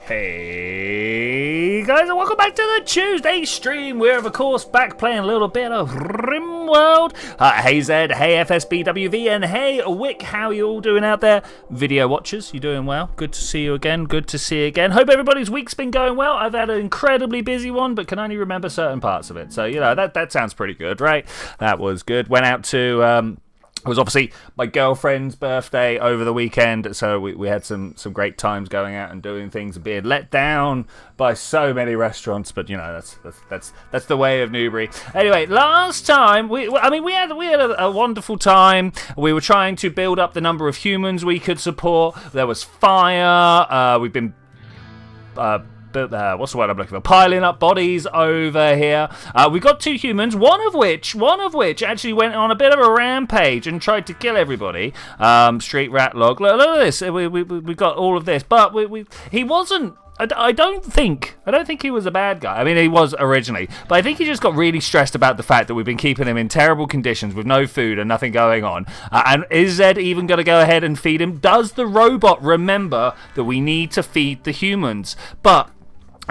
Hey guys, and welcome back to the Tuesday stream. We're of course back playing a little bit of RimWorld. Hey Zed, hey FSBWV, and hey Wick, how you all doing out there? Video watchers, you doing well? Good to see you again, good to see you again. Hope everybody's week's been going well. I've had an incredibly busy one, but can only remember certain parts of it. So, you know, that sounds pretty good, right? That was good. Went out to... It was obviously my girlfriend's birthday over the weekend, so we had some great times going out and doing things and being let down by so many restaurants. But you know that's the way of Newbury. Anyway, last time we had a wonderful time. We were trying to build up the number of humans we could support. There was fire. We've been. What's the word I'm looking for? Piling up bodies over here. We got 2 humans, one of which actually went on a bit of a rampage and tried to kill everybody. Street rat log. Look at this. We got all of this, but he wasn't. I don't think he was a bad guy. I mean, he was originally, but I think he just got really stressed about the fact that we've been keeping him in terrible conditions with no food and nothing going on. And is Zed even going to go ahead and feed him? Does the robot remember that we need to feed the humans? But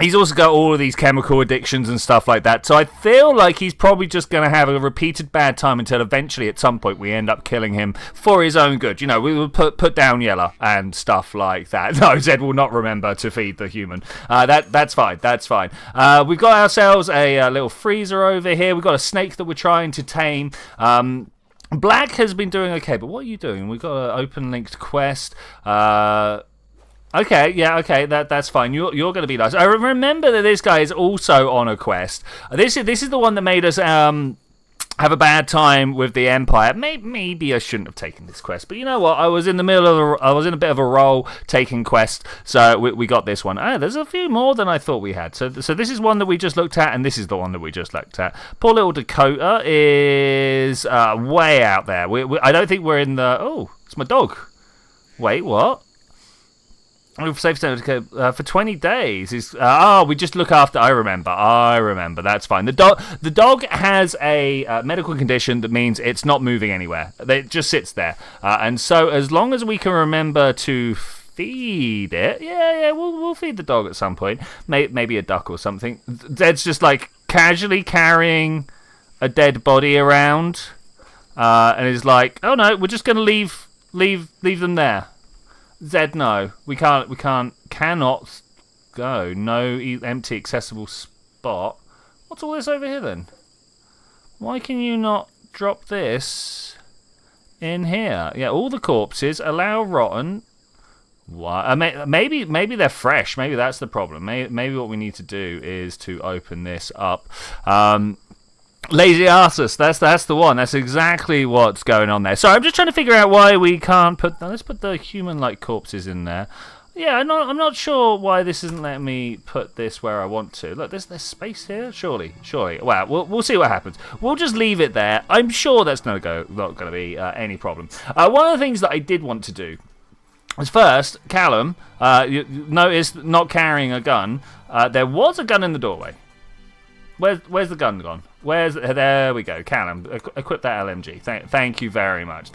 he's also got all of these chemical addictions and stuff like that, so I feel like he's probably just going to have a repeated bad time until eventually at some point we end up killing him for his own good. You know, we will put down Yella and stuff like that. No, Zed will not remember to feed the human. That's fine. We've got ourselves a little freezer over here. We've got a snake that we're trying to tame. Black has been doing okay, but what are you doing? We've got an open linked quest. Okay, that's fine. You're going to be nice. I remember that this guy is also on a quest. This is the one that made us have a bad time with the Empire. Maybe I shouldn't have taken this quest, but you know what? I was in a bit of a role taking quests, so we got this one. There's a few more than I thought we had. So this is one that we just looked at, and this is the one that we just looked at. Poor little Dakota is way out there. I don't think we're in the. Oh, it's my dog. Wait, what? Safe for 20 days. We just look after. I remember. That's fine. The dog has a medical condition that means it's not moving anywhere. It just sits there. And so as long as we can remember to feed it, we'll feed the dog at some point. Maybe a duck or something. Zed's just like casually carrying a dead body around, and is like, oh no, we're just gonna leave them there. Zed, no, we cannot go. No empty accessible spot. What's all this over here then? Why can you not drop this in here? Yeah, all the corpses, allow rotten. What? Maybe they're fresh. Maybe that's the problem. Maybe what we need to do is to open this up. Lazy Arsus, that's the one. That's exactly what's going on there. So I'm just trying to figure out why we can't put. Let's put the human-like corpses in there. Yeah, I'm not sure why this isn't letting me put this where I want to. Look, there's space here. Surely. Well, we'll see what happens. We'll just leave it there. I'm sure that's not going to be any problem. One of the things that I did want to do is first, Callum. You noticed not carrying a gun. There was a gun in the doorway. Where's the gun gone? There we go, Callum. Equip that LMG. Thank you very much.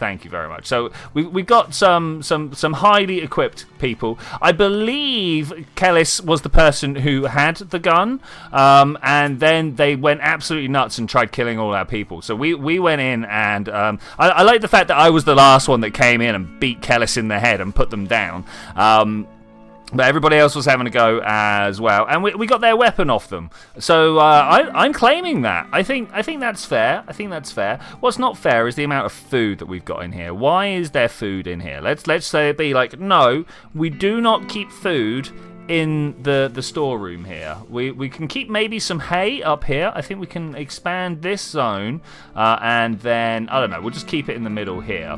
So we've got some highly equipped people. I believe Kellis was the person who had the gun, and then they went absolutely nuts and tried killing all our people. So we went in, and I like the fact that I was the last one that came in and beat Kellis in the head and put them down. But everybody else was having a go as well, and we got their weapon off them. So I'm claiming that. I think that's fair. What's not fair is the amount of food that we've got in here. Why is there food in here? Let's say it be like, no, we do not keep food in the storeroom here. We can keep maybe some hay up here. I think we can expand this zone, and then I don't know. We'll just keep it in the middle here.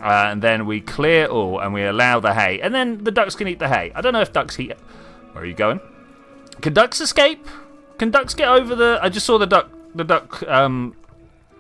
And then we clear all, and we allow the hay. And then the ducks can eat the hay. I don't know if ducks eat... Where are you going? Can ducks escape? Can ducks get over the... I just saw the duck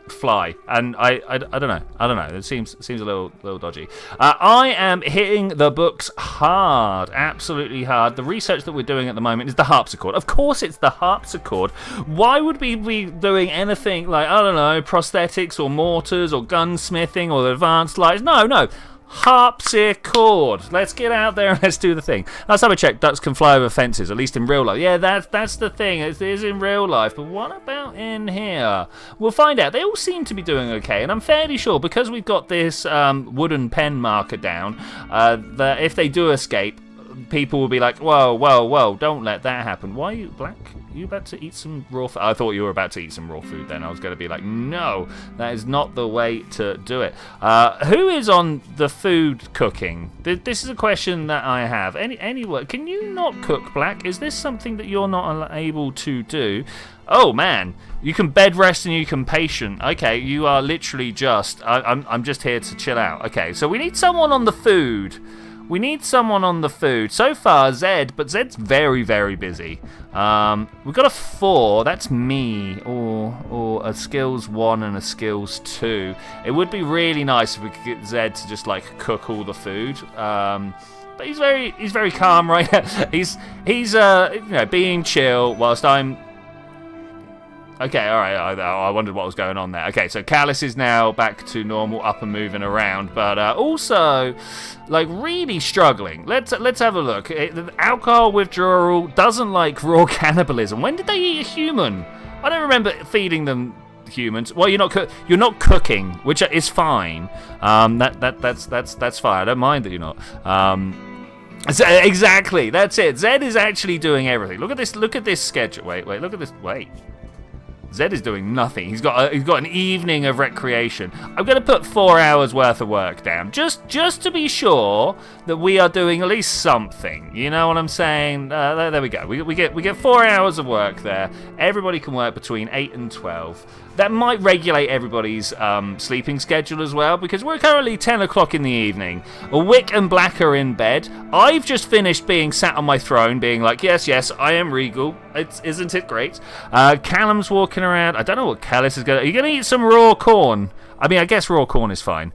fly, and I don't know. It seems a little dodgy. I am hitting the books hard, absolutely hard. The research that we're doing at the moment is the harpsichord. Of course, it's the harpsichord. Why would we be doing anything like, I don't know, prosthetics or mortars or gunsmithing or advanced lights? No. Harpsichord. Let's get out there and let's do the thing. Last time I checked, ducks can fly over fences, at least in real life. Yeah, that's the thing. It is in real life. But what about in here? We'll find out. They all seem to be doing okay. And I'm fairly sure, because we've got this wooden pen marker down, that if they do escape, people will be like, whoa, don't let that happen. Why are you black? Are you about to eat some raw food? I thought you were about to eat some raw food then. I was going to be like, no, that is not the way to do it. Who is on the food cooking? This is a question that I have. Anyway, can you not cook, Black? Is this something that you're not able to do? Oh, man. You can bed rest and you can patient. Okay, you are literally just... I'm just here to chill out. Okay, so we need someone on the food. We need someone on the food. So far, Zed, but Zed's very, very busy. We've got a 4. That's me, or a skills 1 and a skills 2. It would be really nice if we could get Zed to just like cook all the food. But he's very calm right now. He's being chill whilst I'm. Okay, all right. I wondered what was going on there. Okay, so Callus is now back to normal, up and moving around, but also, like, really struggling. Let's have a look. The alcohol withdrawal doesn't like raw cannibalism. When did they eat a human? I don't remember feeding them humans. Well, you're not cooking, which is fine. That's fine. I don't mind that you're not. Exactly. That's it. Zed is actually doing everything. Look at this. Look at this schedule. Wait. Look at this. Wait. Zed is doing nothing. He's got an evening of recreation. I'm going to put 4 hours worth of work down, just to be sure that we are doing at least something. You know what I'm saying? There we go. We get 4 hours of work there. Everybody can work between 8 and 12. That might regulate everybody's sleeping schedule as well, because we're currently 10 o'clock in the evening. Wick and Black are in bed. I've just finished being sat on my throne, being like, yes, I am regal. Isn't it great? Callum's walking around. I don't know what Callus is going to... Are you going to eat some raw corn? I mean, I guess raw corn is fine.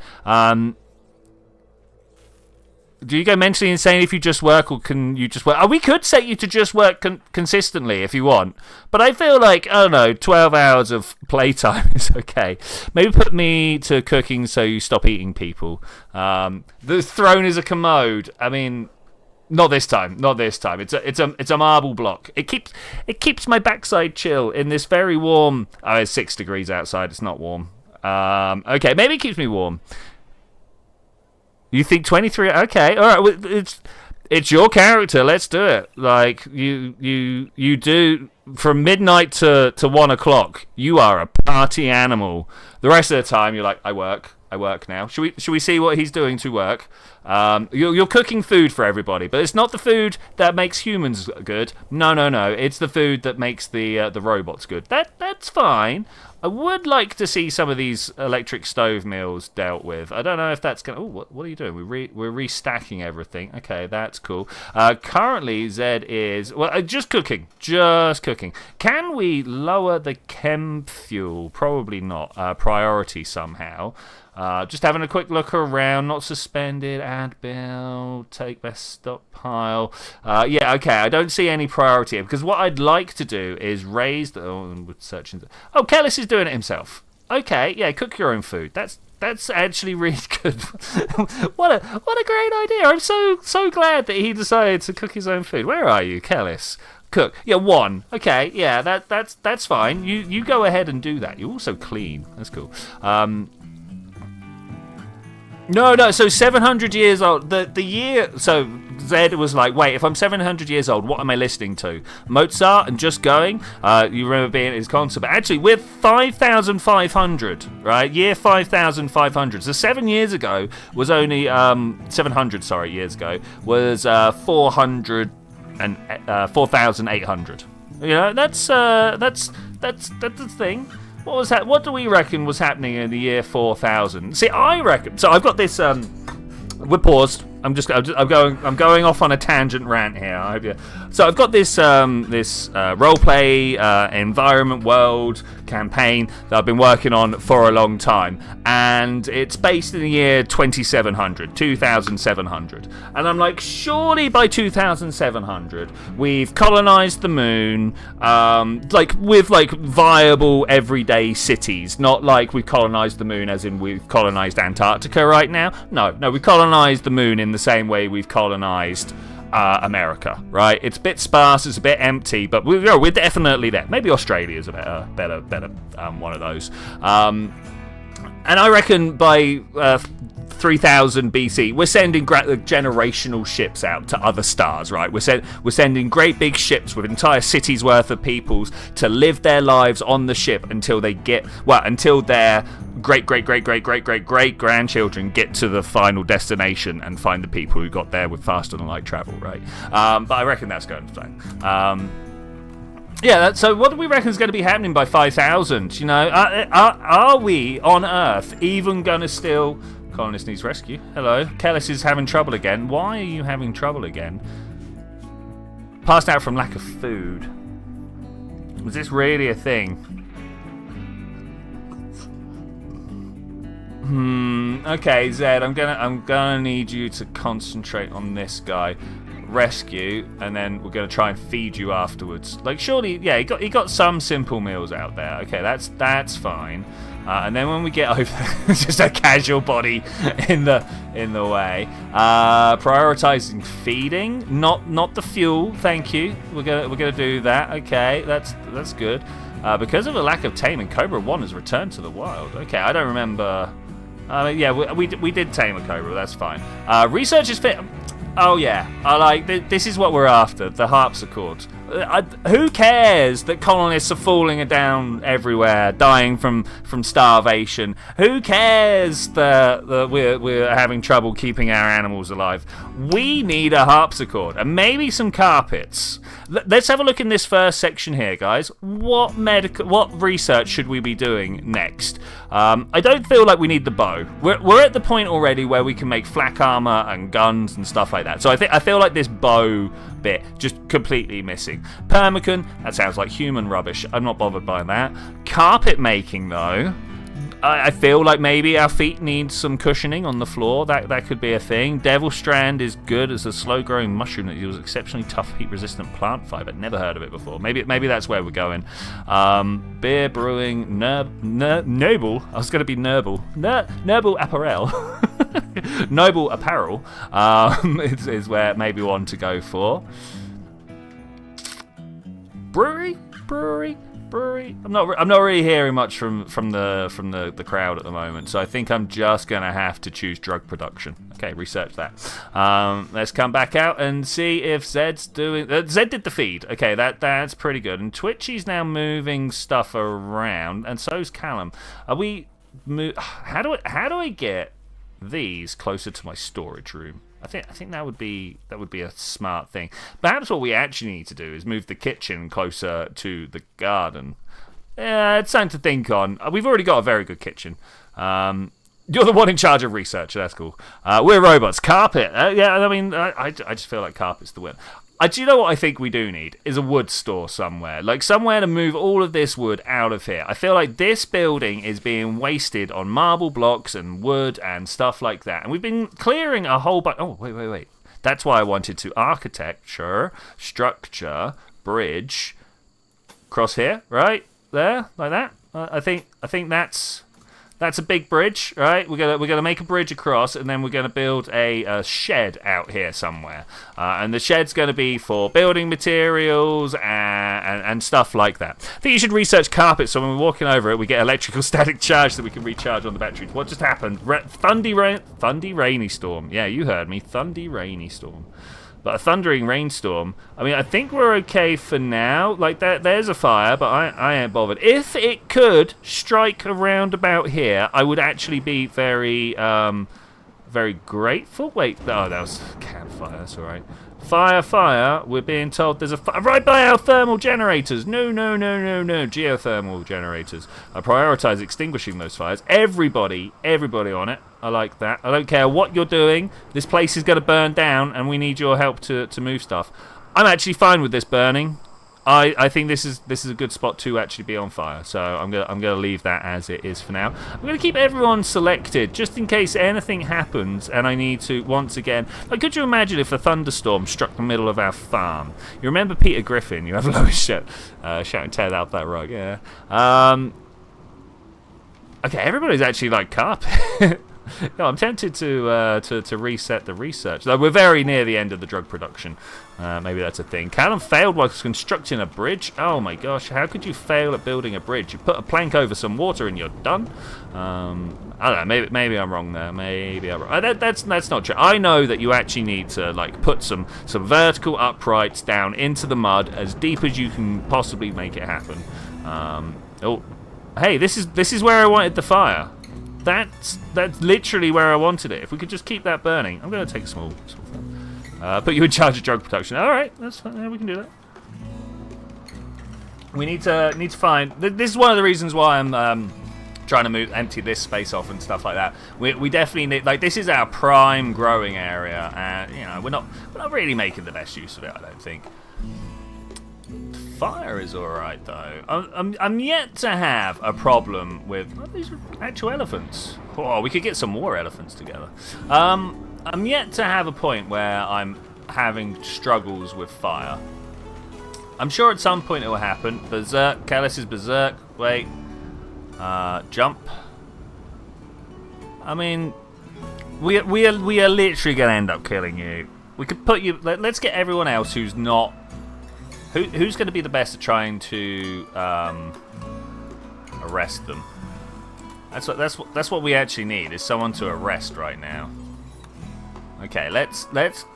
Do you go mentally insane if you just work, or can you just work? Oh, we could set you to just work consistently if you want. But I feel like, I don't know, 12 hours of playtime is okay. Maybe put me to cooking so you stop eating people. The throne is a commode. I mean... Not this time. It's a marble block. It keeps my backside chill in this very warm... Oh, it's 6 degrees outside. It's not warm. Okay, maybe it keeps me warm. You think 23? Okay, all right. It's your character. Let's do it. Like you do from midnight to 1 o'clock. You are a party animal. The rest of the time, you're like, I work now. Should we see what he's doing to work? You're cooking food for everybody, but it's not the food that makes humans good. No. It's the food that makes the robots good. That's fine. I would like to see some of these electric stove meals dealt with. I don't know if that's gonna... Oh, what are you doing? We're restacking everything. Okay, that's cool. Currently, Zed is... Well, just cooking. Can we lower the chem fuel? Probably not. Priority somehow. Just having a quick look around. Not suspended. Add bill. Take best stockpile. Yeah, okay. I don't see any priority here, because what I'd like to do is raise the... Oh, Kellis is doing it himself. Okay, yeah, cook your own food. That's actually really good. What a great idea. I'm so glad that he decided to cook his own food. Where are you, Kellis? Cook. Yeah, 1. Okay, yeah, that's fine. You go ahead and do that. You're also clean. That's cool. No, so 700 years old. The year... So Zed was like, wait, if I'm 700 years old, what am I listening to? Mozart and Just Going? You remember being at his concert. But actually, we're 5,500, right? Year 5,500. So 7 years ago was only... 700, sorry, years ago, was 400 and 4,800. You know, that's the thing. What was that? What do we reckon was happening in the year 4000? See, I reckon. So I've got this. We're paused. I'm going off on a tangent rant here. So I've got this roleplay environment world campaign that I've been working on for a long time, and it's based in the year 2700, and I'm like, surely by 2700 we've colonized the moon, like with like viable everyday cities, not like we colonized the moon as in we've colonized Antarctica right now. No, we colonized the moon in the same way we've colonized America, right? It's a bit sparse, it's a bit empty, but we're definitely there. Maybe Australia's a better one of those. And I reckon by 3000 BC, we're sending generational ships out to other stars, right? We're sending great big ships with entire cities worth of peoples to live their lives on the ship until their great grandchildren get to the final destination and find the people who got there with faster than light travel, right? But I reckon that's going to plan. Yeah, so what do we reckon is going to be happening by 5000? You know, are we on Earth even going to still... Colonist needs rescue. Hello. Kellis is having trouble again. Why are you having trouble again? Passed out from lack of food. Was this really a thing? Okay, Zed, I'm gonna need you to concentrate on this guy. Rescue, and then we're gonna try and feed you afterwards. Like, surely, yeah, he got some simple meals out there. Okay, that's fine. And then when we get over there, just a casual body in the way. Prioritizing feeding, not the fuel. Thank you. We're gonna do that. Okay, that's good. Because of a lack of taming, Cobra 1 has returned to the wild. Okay, I don't remember. Yeah, we did tame a Cobra. That's fine. Research is fit. Oh yeah, I like this is what we're after, the harpsichord. Who cares that colonists are falling down everywhere, dying from starvation? Who cares that we're having trouble keeping our animals alive? We need a harpsichord and maybe some carpets. Let's have a look in this first section here, guys. What research should we be doing next? I don't feel like we need the bow. We're at the point already where we can make flak armor and guns and stuff like that. So I feel like this bow bit just completely missing. Permacon, that sounds like human rubbish. I'm not bothered by that. Carpet making though, I feel like maybe our feet need some cushioning on the floor. That could be a thing. Devil Strand is good as a slow-growing mushroom that yields exceptionally tough, heat-resistant plant fiber. Never heard of it before. Maybe that's where we're going. Beer brewing, noble. I was going to be Noble. Noble apparel. Noble apparel is where maybe we want to go for. Brewery. I'm not really hearing much from the crowd at the moment, so I think I'm just gonna have to choose drug production. Okay, research that. Let's come back out and see if Zed's doing. Zed did the feed. Okay, that's pretty good. And Twitchy's now moving stuff around, and so's Callum. Are we? How do I get these closer to my storage room? I think that would be a smart thing. Perhaps what we actually need to do is move the kitchen closer to the garden. Yeah, it's something to think on. We've already got a very good kitchen. You're the one in charge of research. That's cool. We're robots. Carpet. Yeah, I mean, I just feel like carpet's the win. Do you know what I think we do need? Is a wood store somewhere. Like somewhere to move all of this wood out of here. I feel like this building is being wasted on marble blocks and wood and stuff like that. And we've been clearing a whole bunch. Oh, wait. That's why I wanted to architecture, structure, bridge, cross here, right? There, like that. I think that's a big bridge, right? We're gonna make a bridge across, and then we're gonna build a shed out here somewhere. And the shed's gonna be for building materials and stuff like that. I think you should research carpet, so when we're walking over it, we get electrical static charge that we can recharge on the batteries. What just happened? Thundy rainy storm. Yeah, you heard me. Thundy rainy storm. But a thundering rainstorm, I mean, I think we're okay for now. Like, there's a fire, but I ain't bothered. If it could strike around about here, I would actually be very, very grateful. Wait, oh, that was campfire, that's alright. Fire, we're being told there's a fire right by our thermal generators. No, geothermal generators. I prioritize extinguishing those fires. Everybody on it. I like that. I don't care what you're doing. This place is going to burn down, and we need your help to move stuff. I'm actually fine with this burning. I think this is a good spot to actually be on fire. So I'm gonna leave that as it is for now. I'm gonna keep everyone selected just in case anything happens and I need to once again. Like, could you imagine if a thunderstorm struck the middle of our farm? You remember Peter Griffin? You have Lois shouting, "Tear out that rug!" Yeah. Okay, everybody's actually like carpet. No, I'm tempted to reset the research. Though we're very near the end of the drug production. Maybe that's a thing. Callum failed while constructing a bridge. Oh my gosh, how could you fail at building a bridge? You put a plank over some water and you're done. I don't know. Maybe I'm wrong there. Maybe I'm wrong. That's not true. I know that you actually need to like put some vertical uprights down into the mud as deep as you can possibly make it happen. Oh, hey, this is where I wanted the fire. That's literally where I wanted it. If we could just keep that burning. I'm going to take a small put you in charge of drug production. All right, that's fine. Yeah, we can do that. We need to find. This is one of the reasons why I'm trying to empty this space off and stuff like that. We definitely need, like, this is our prime growing area, and you know we're not really making the best use of it. I don't think. Fire is alright though. I'm yet to have a problem with these are actual elephants. Oh, we could get some more elephants together. I'm yet to have a point where I'm having struggles with fire. I'm sure at some point it will happen. Berserk, Callus is berserk. Wait, jump. I mean, we are literally gonna end up killing you. We could put you. Let's get everyone else who's not. Who's going to be the best at trying to arrest them? That's what we actually need, is someone to arrest right now. Okay, let's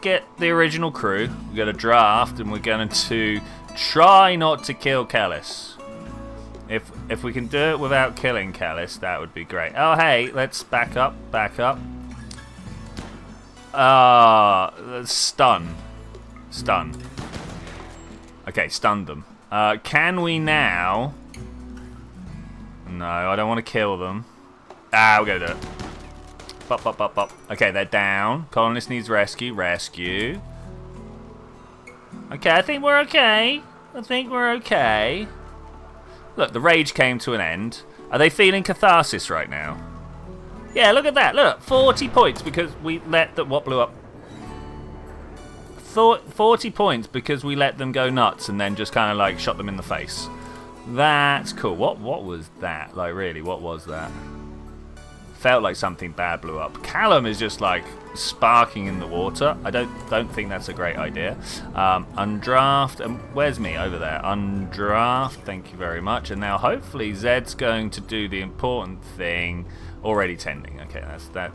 get the original crew. We're going to draft, and we're going to try not to kill Callus. If we can do it without killing Callus, that would be great. Oh hey, let's back up. Stun. Okay, stunned them. Can we now... No, I don't want to kill them. We're going to do it. Bop. Okay, they're down. Colonist needs rescue. Okay, I think we're okay. Look, the rage came to an end. Are they feeling catharsis right now? Yeah, look at that. Look, 40 points because we let the... What blew up? 40 points because we let them go nuts and then just kind of like shot them in the face. That's cool. What was that? Like, really, what was that? Felt like something bad blew up. Callum is just like sparking in the water. I don't think that's a great idea. Undraft. Where's me? Over there. Undraft. Thank you very much. And now hopefully Zed's going to do the important thing. Already tending. Okay,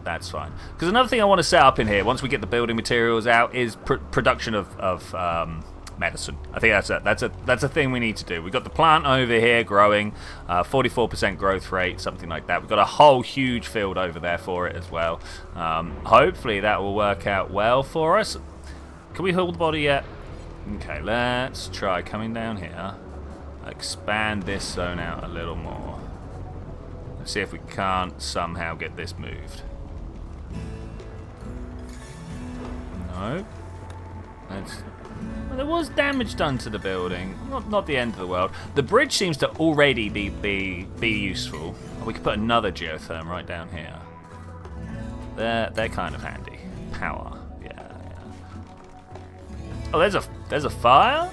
that's fine. Because another thing I want to set up in here, once we get the building materials out, is production of medicine. I think that's a thing we need to do. We've got the plant over here growing, 44% growth rate, something like that. We've got a whole huge field over there for it as well. Hopefully that will work out well for us. Can we hold the body yet? Okay, let's try coming down here. Expand this zone out a little more. See if we can't somehow get this moved. No. Well, there was damage done to the building. Not the end of the world. The bridge seems to already be useful. We could put another geotherm right down here. They're kind of handy. Power. Yeah. Oh, there's a fire?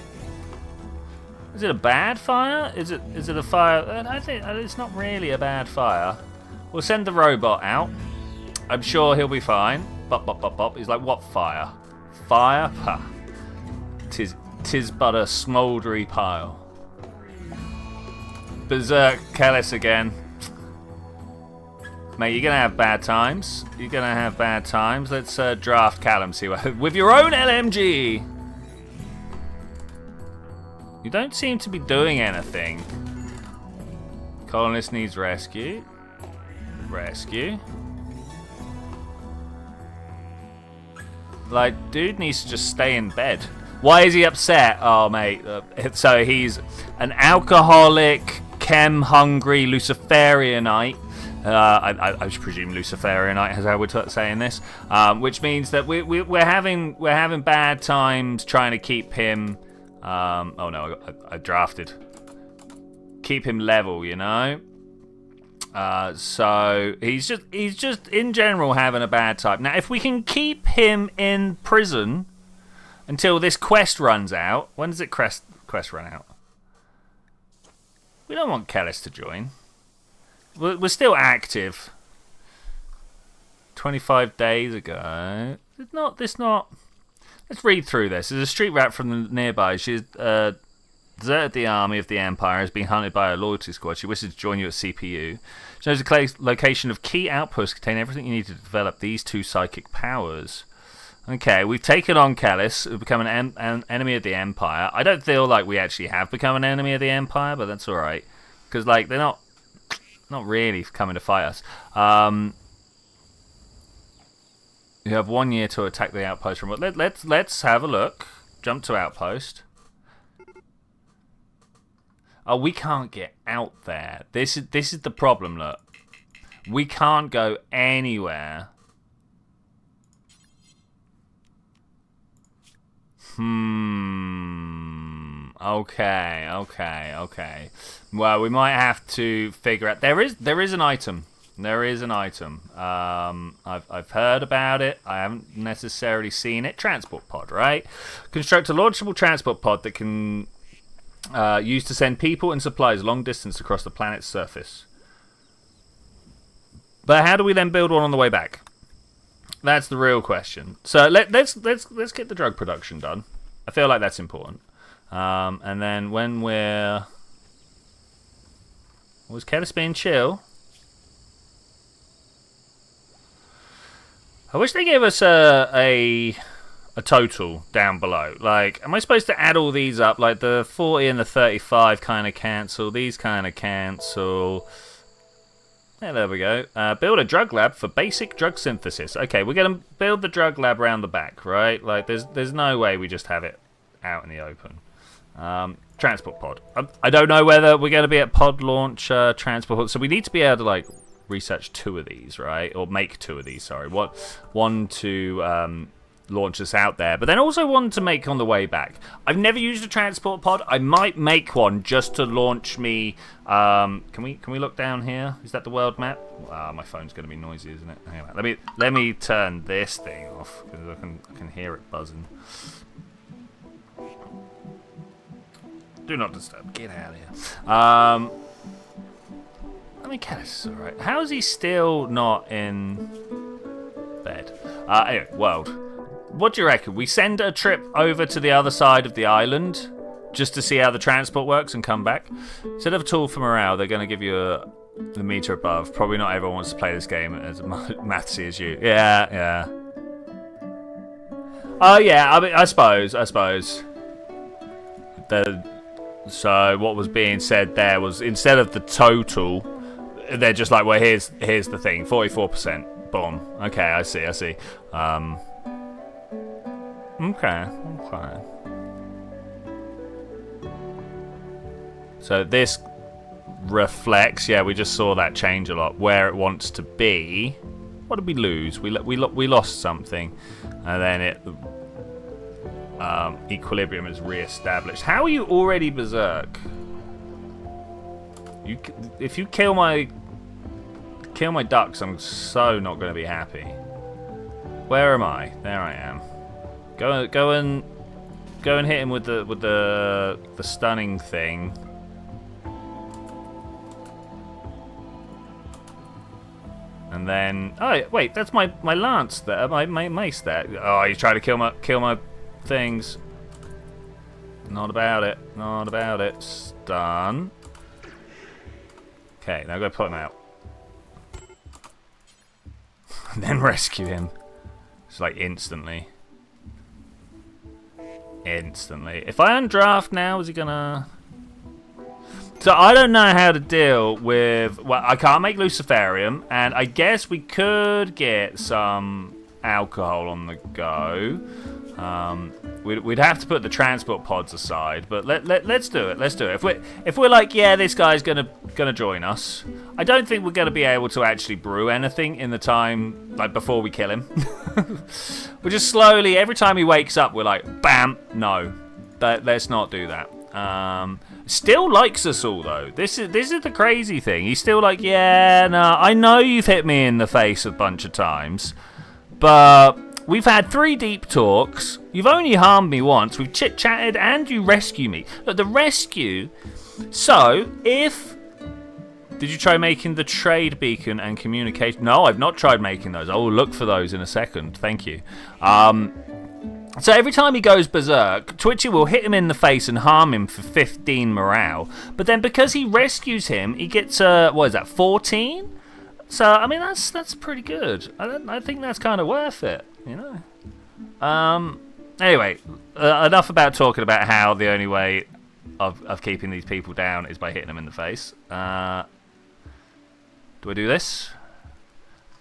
Is it a bad fire? Is it a fire? I think it's not really a bad fire. We'll send the robot out. I'm sure he'll be fine. Bop. He's like, what fire? Fire? Ha. Tis but a smouldery pile. Berserk Callus again. Mate, you're gonna have bad times. Let's draft Callum. See what with your own LMG. You don't seem to be doing anything. Colonist needs rescue. Like, dude needs to just stay in bed. Why is he upset? Oh, mate. So he's an alcoholic, chem-hungry Luciferianite. I presume Luciferianite is how we're saying this. Which means that we're having bad times trying to keep him Oh no, I drafted. Keep him level, you know. So he's just in general having a bad time. Now, if we can keep him in prison until this quest runs out, when does it quest run out? We don't want Kellis to join. We're still active. 25 days ago. Let's read through this. There's a street rat from the nearby. She's deserted the army of the Empire, has been hunted by a loyalty squad. She wishes to join you at CPU. She knows the location of key outposts contain everything you need to develop these 2 psychic powers. Okay, we've taken on Kellis, we've become an enemy of the Empire. I don't feel like we actually have become an enemy of the Empire, but that's alright. Because, like, they're not really coming to fight us. You have 1 year to attack the outpost from... Let's have a look. Jump to outpost. Oh, we can't get out there. This is the problem, look. We can't go anywhere. Okay. Well, we might have to figure out... There is an item. There is an item. I've heard about it. I haven't necessarily seen it. Transport pod, right? Construct a launchable transport pod that can... used to send people and supplies long distance across the planet's surface. But how do we then build one on the way back? That's the real question. So let's get the drug production done. I feel like that's important. And then when we're... Was Kellis being chill? I wish they gave us a total down below. Like, am I supposed to add all these up? Like, the 40 and the 35 kind of cancel. These kind of cancel. Yeah, there we go. Build a drug lab for basic drug synthesis. Okay, we're going to build the drug lab around the back, right? Like, there's no way we just have it out in the open. Transport pod. I don't know whether we're going to be at pod launch transport pod. So we need to be able to, like, research 2 of these, right? Or make 2 of these, sorry. One to... launch us out there, but then also one to make on the way back. I've never used a transport pod. I might make one just to launch me. Can we look down here? Is that the world map? My phone's going to be noisy, isn't it? Hang on. Let me turn this thing off because I can hear it buzzing. Do not disturb. Get out of here. I mean, Kellis is alright. How is he still not in bed? Anyway, world. What do you reckon? We send a trip over to the other side of the island just to see how the transport works and come back? Instead of a tool for morale, they're going to give you the meter above. Probably not everyone wants to play this game as mathsy as you. Yeah. Oh, yeah, I mean, I suppose. So what was being said there was instead of the total, they're just like, well, here's the thing, 44%. Boom. Okay, I see. Okay. So this reflects, yeah, we just saw that change a lot, where it wants to be. What did we lose? We lost something, and then it equilibrium is re-established. How are you already berserk? If you kill my ducks, I'm so not going to be happy. Where am I? There I am. Go and hit him with the stunning thing. And then, oh wait, that's my lance there, my mace there. Oh, you try to kill my things. Not about it. Stun. Okay, now go put him out. And then rescue him. It's like instantly. If I undraft now, is he gonna... So I don't know how to deal with... Well, I can't make Luciferium, and I guess we could get some alcohol on the go. We'd have to put the transport pods aside, but let's do it. If we're like, yeah, this guy's gonna join us, I don't think we're gonna be able to actually brew anything in the time like before we kill him. We're just slowly, every time he wakes up, we're like, bam, no, Let's not do that. Still likes us all though. This is the crazy thing. He's still like, yeah, no, I know you've hit me in the face a bunch of times, but we've had 3 deep talks. You've only harmed me once. We've chit-chatted and you rescue me. Look, the rescue. So if did you try making the trade beacon and communication? No, I've not tried making those. I will look for those in a second. Thank you. So every time he goes berserk, Twitchi will hit him in the face and harm him for 15 morale. But then because he rescues him, he gets, what is that, 14? So, I mean, that's pretty good. I think that's kind of worth it, you know? Anyway, enough about talking about how the only way of keeping these people down is by hitting them in the face. Do I do this?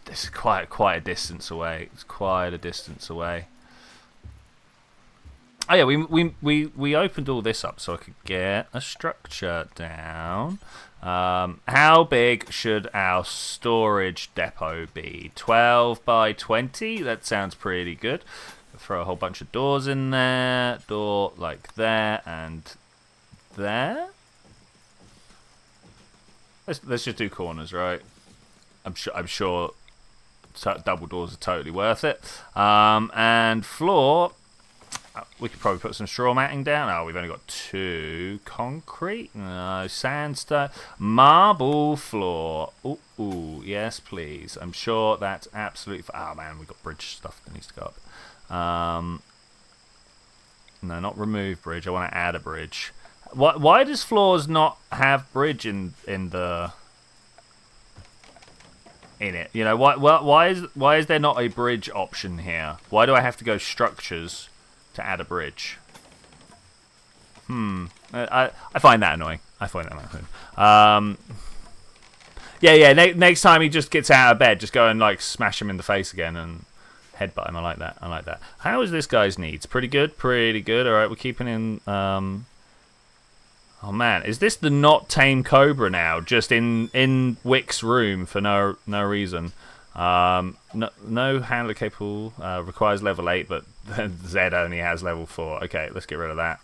This is quite a distance away. It's quite a distance away. Oh yeah, we opened all this up so I could get a structure down. How big should our storage depot be? 12 by 20? That sounds pretty good. Throw a whole bunch of doors in there. Door like there and there. Let's just do corners, right? I'm sure double doors are totally worth it. And floor. We could probably put some straw matting down. Oh, we've only got 2. Concrete? No. Sandstone. Marble floor. Ooh, yes, please. I'm sure that's absolutely... Oh, man, we've got bridge stuff that needs to go up. No, not remove bridge. I want to add a bridge. Why does floors not have bridge in it? You know, why is there not a bridge option here? Why do I have to go structures to add a bridge? I find that annoying. Yeah. Next time he just gets out of bed, just go and like smash him in the face again and headbutt him. I like that. How is this guy's needs? Pretty good. All right, we're keeping in. Oh man, is this the not tame cobra now? Just in Wick's room for no reason. No handler capable, requires level 8, but Zed only has level 4. Okay, let's get rid of that.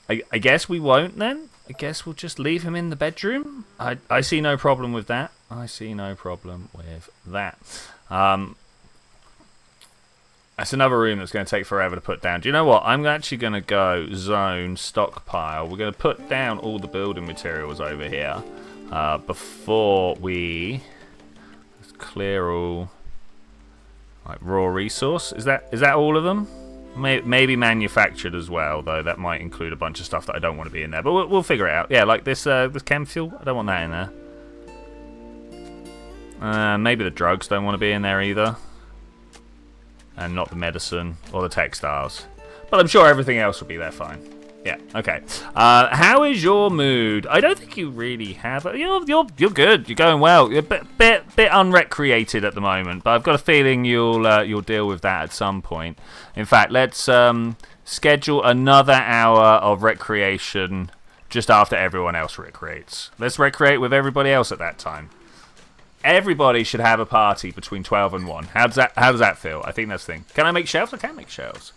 I guess we won't then. I guess we'll just leave him in the bedroom. I see no problem with that. That's another room that's going to take forever to put down. Do you know what? I'm actually going to go zone stockpile. We're going to put down all the building materials over here before we clear all like raw resource. Is that all of them? Maybe manufactured as well, though. That might include a bunch of stuff that I don't want to be in there, but we'll figure it out. Yeah, like this chem fuel. I don't want that in there. Maybe the drugs don't want to be in there either. And not the medicine or the textiles. But I'm sure everything else will be there fine. Yeah, okay. How is your mood? I don't think you really have. You're good. You're going well. You're a bit unrecreated at the moment, but I've got a feeling you'll deal with that at some point. In fact, let's schedule another hour of recreation just after everyone else recreates. Let's recreate with everybody else at that time. Everybody should have a party between 12 and 1. How does that feel? I think that's the thing. Can I make shelves? I can make shelves.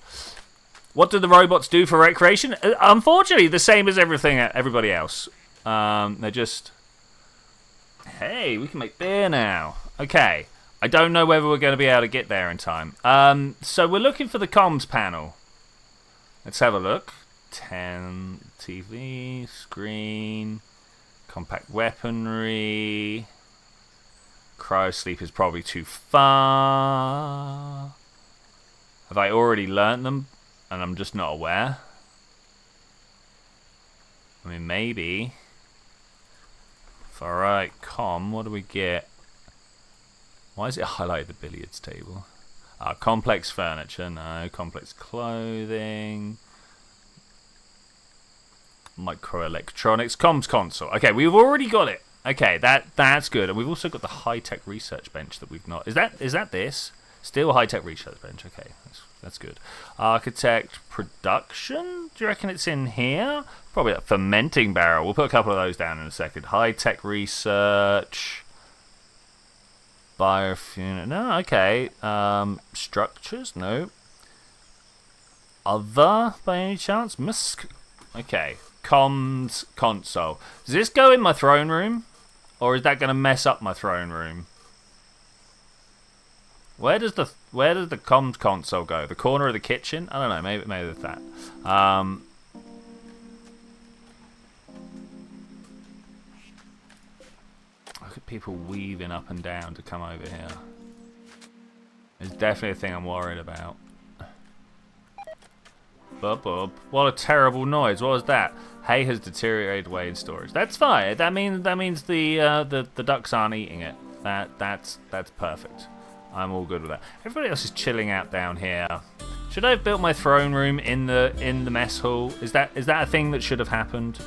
What do the robots do for recreation? Unfortunately, the same as everybody else. They're just... Hey, we can make beer now. Okay. I don't know whether we're going to be able to get there in time. So we're looking for the comms panel. Let's have a look. 10 TV, screen, compact weaponry... Cryosleep is probably too far. Have I already learnt them and I'm just not aware? I mean, maybe. Alright, what do we get? Why is it highlighted the billiards table? Complex furniture, no. Complex clothing. Microelectronics. Comms console. Okay, we've already got it. Okay, that's good. And we've also got the high-tech research bench that we've not... Is that this? Still high-tech research bench. Okay, that's good. Architect production? Do you reckon it's in here? Probably a fermenting barrel. We'll put a couple of those down in a second. High-tech research. Biofuel. No, okay. Structures? No. other by any chance? Okay. Comms console. Does this go in my throne room? Or is that going to mess up my throne room? Where does the comms console go? The corner of the kitchen? I don't know. Maybe it's that. Look at people weaving up and down to come over here. It's definitely a thing I'm worried about. Bub. What a terrible noise. What was that? Hay has deteriorated away in storage. That's fine. That means the ducks aren't eating it. That's perfect. I'm all good with that. Everybody else is chilling out down here. Should I have built my throne room in the mess hall? Is that a thing that should have happened?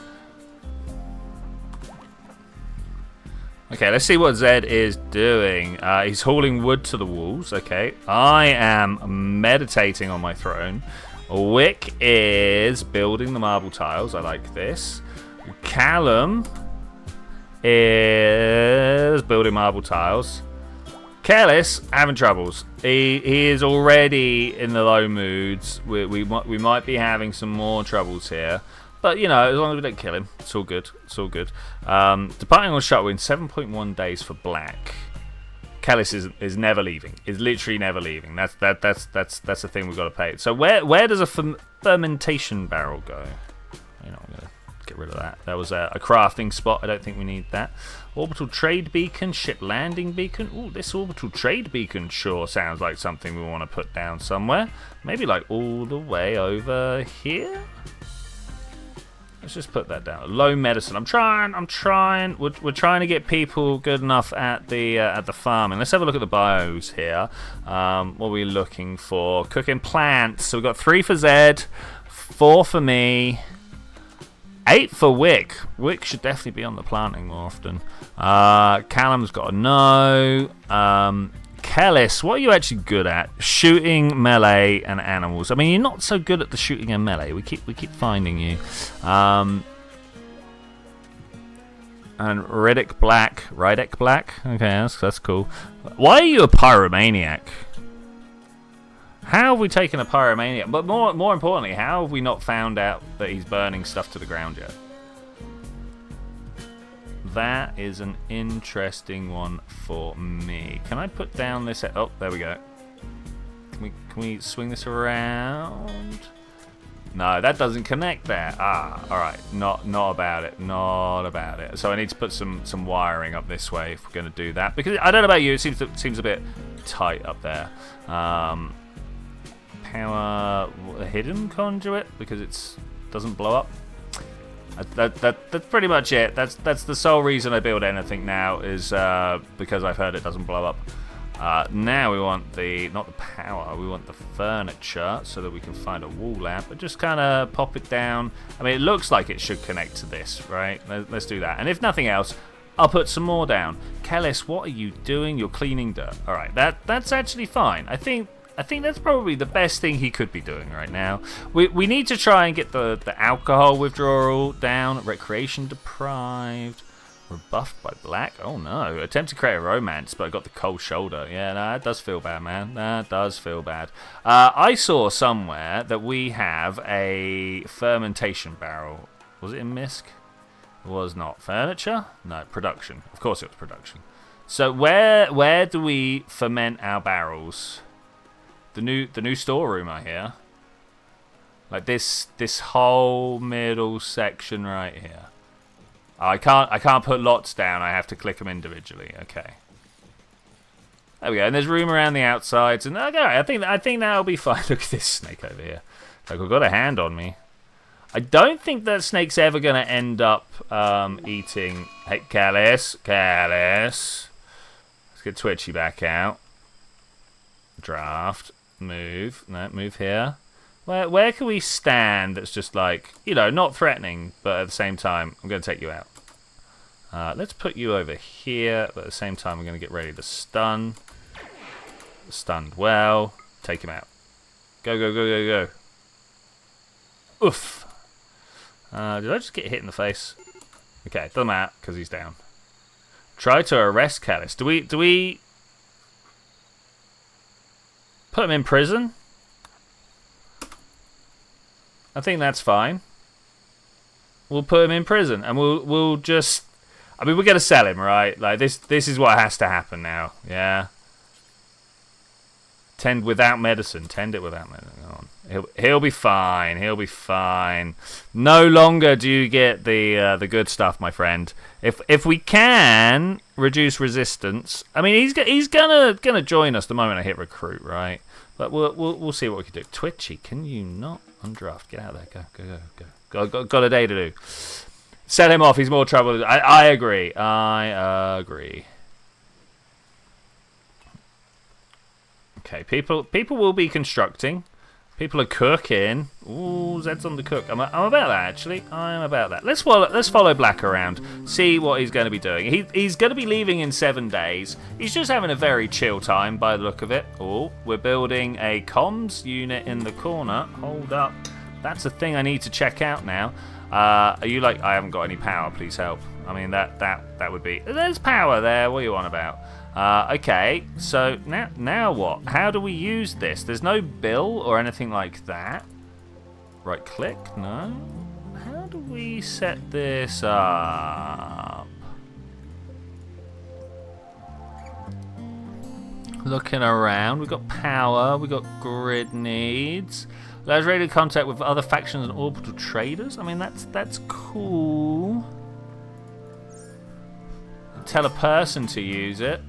Okay, let's see what Zed is doing. He's hauling wood to the walls. Okay, I am meditating on my throne. Wick is building the marble tiles. I like this. Callum is building marble tiles. Careless, having troubles. He is already in the low moods. We might be having some more troubles here. But, you know, as long as we don't kill him, it's all good. It's all good. Departing on shuttle in 7.1 days for black. Callis is never leaving. Is literally never leaving. That's the thing we've got to pay. So where does a fermentation barrel go? You know, I'm gonna get rid of that. That was a crafting spot. I don't think we need that. Orbital trade beacon, ship landing beacon. Ooh, this orbital trade beacon sure sounds like something we want to put down somewhere. Maybe like all the way over here. Let's just put that down. Low medicine. I'm trying. We're trying to get people good enough at the farming. Let's have a look at the bios here. What are we looking for? Cooking plants. So we've got 3 for Zed, 4 for me, 8 for Wick. Wick should definitely be on the planting more often. Callum's got a no. Kellis, what are you actually good at? Shooting, melee, and animals. I mean, you're not so good at the shooting and melee. We keep finding you. And Riddick Black. Okay, that's cool. Why are you a pyromaniac? How have we taken a pyromaniac? But more importantly, how have we not found out that he's burning stuff to the ground yet? That is an interesting one for me. Can I put down this? Oh, there we go. Can we swing this around? No, that doesn't connect there. Ah, all right. Not about it. Not about it. So I need to put some wiring up this way if we're going to do that. Because I don't know about you, it seems a bit tight up there. Power hidden conduit because it doesn't blow up. That's pretty much it. That's the sole reason I build anything now is because I've heard it doesn't blow up. Now we want not the power, we want the furniture so that we can find a wall lamp and just kind of pop it down. I mean, it looks like it should connect to this, right? Let's do that. And if nothing else, I'll put some more down. Kellis, what are you doing? You're cleaning dirt. All right, that's actually fine. I think that's probably the best thing he could be doing right now. We need to try and get the alcohol withdrawal down. Recreation deprived. Rebuffed by black. Oh no. Attempt to create a romance, but I got the cold shoulder. Yeah, no, that does feel bad, man. That does feel bad. I saw somewhere that we have a fermentation barrel. Was it in Misk? It was not. Furniture? No, production. Of course it was production. So where do we ferment our barrels? The new storeroom, I hear. Like this whole middle section right here. Oh, I can't put lots down. I have to click them individually. Okay. There we go. And there's room around the outsides. And okay, I think that'll be fine. Look at this snake over here. Like I've got a hand on me. I don't think that snake's ever gonna end up eating. Hey, Callis. Let's get Twitchi back out. Draft. Move. No, move here. Where can we stand that's just like, you know, not threatening, but at the same time, I'm going to take you out. Let's put you over here, but at the same time, we're going to get ready to stun. Stunned well. Take him out. Go. Oof. Did I just get hit in the face? Okay, doesn't matter, because he's down. Try to arrest Callis. Do we put him in prison? I think that's fine. We'll put him in prison, and we'll just. I mean, we're gonna sell him, right? Like this is what has to happen now. Yeah. Tend without medicine. Tend it without medicine. Go on. He'll be fine. He'll be fine. No longer do you get the good stuff, my friend. If we can reduce resistance, I mean he's gonna join us the moment I hit recruit, right? But we'll see what we can do. Twitchi, can you not undraft? Get out of there. Go. Got a day to do. Set him off. He's more trouble. I agree. I agree. Okay, people will be constructing. People are cooking. Ooh, Zed's on the cook. I'm about that, actually. I'm about that. Let's follow Black around. See what he's going to be doing. He's going to be leaving in 7 days. He's just having a very chill time by the look of it. Oh, we're building a comms unit in the corner. Hold up. That's a thing I need to check out now. Are you like, I haven't got any power, please help. I mean, that would be... There's power there. What are you on about? Okay, so now what? How do we use this? There's no bill or anything like that. Right click? No. How do we set this up? Looking around, we've got power, we've got grid needs. Allows radio contact with other factions and orbital traders. I mean, that's cool. Tell a person to use it.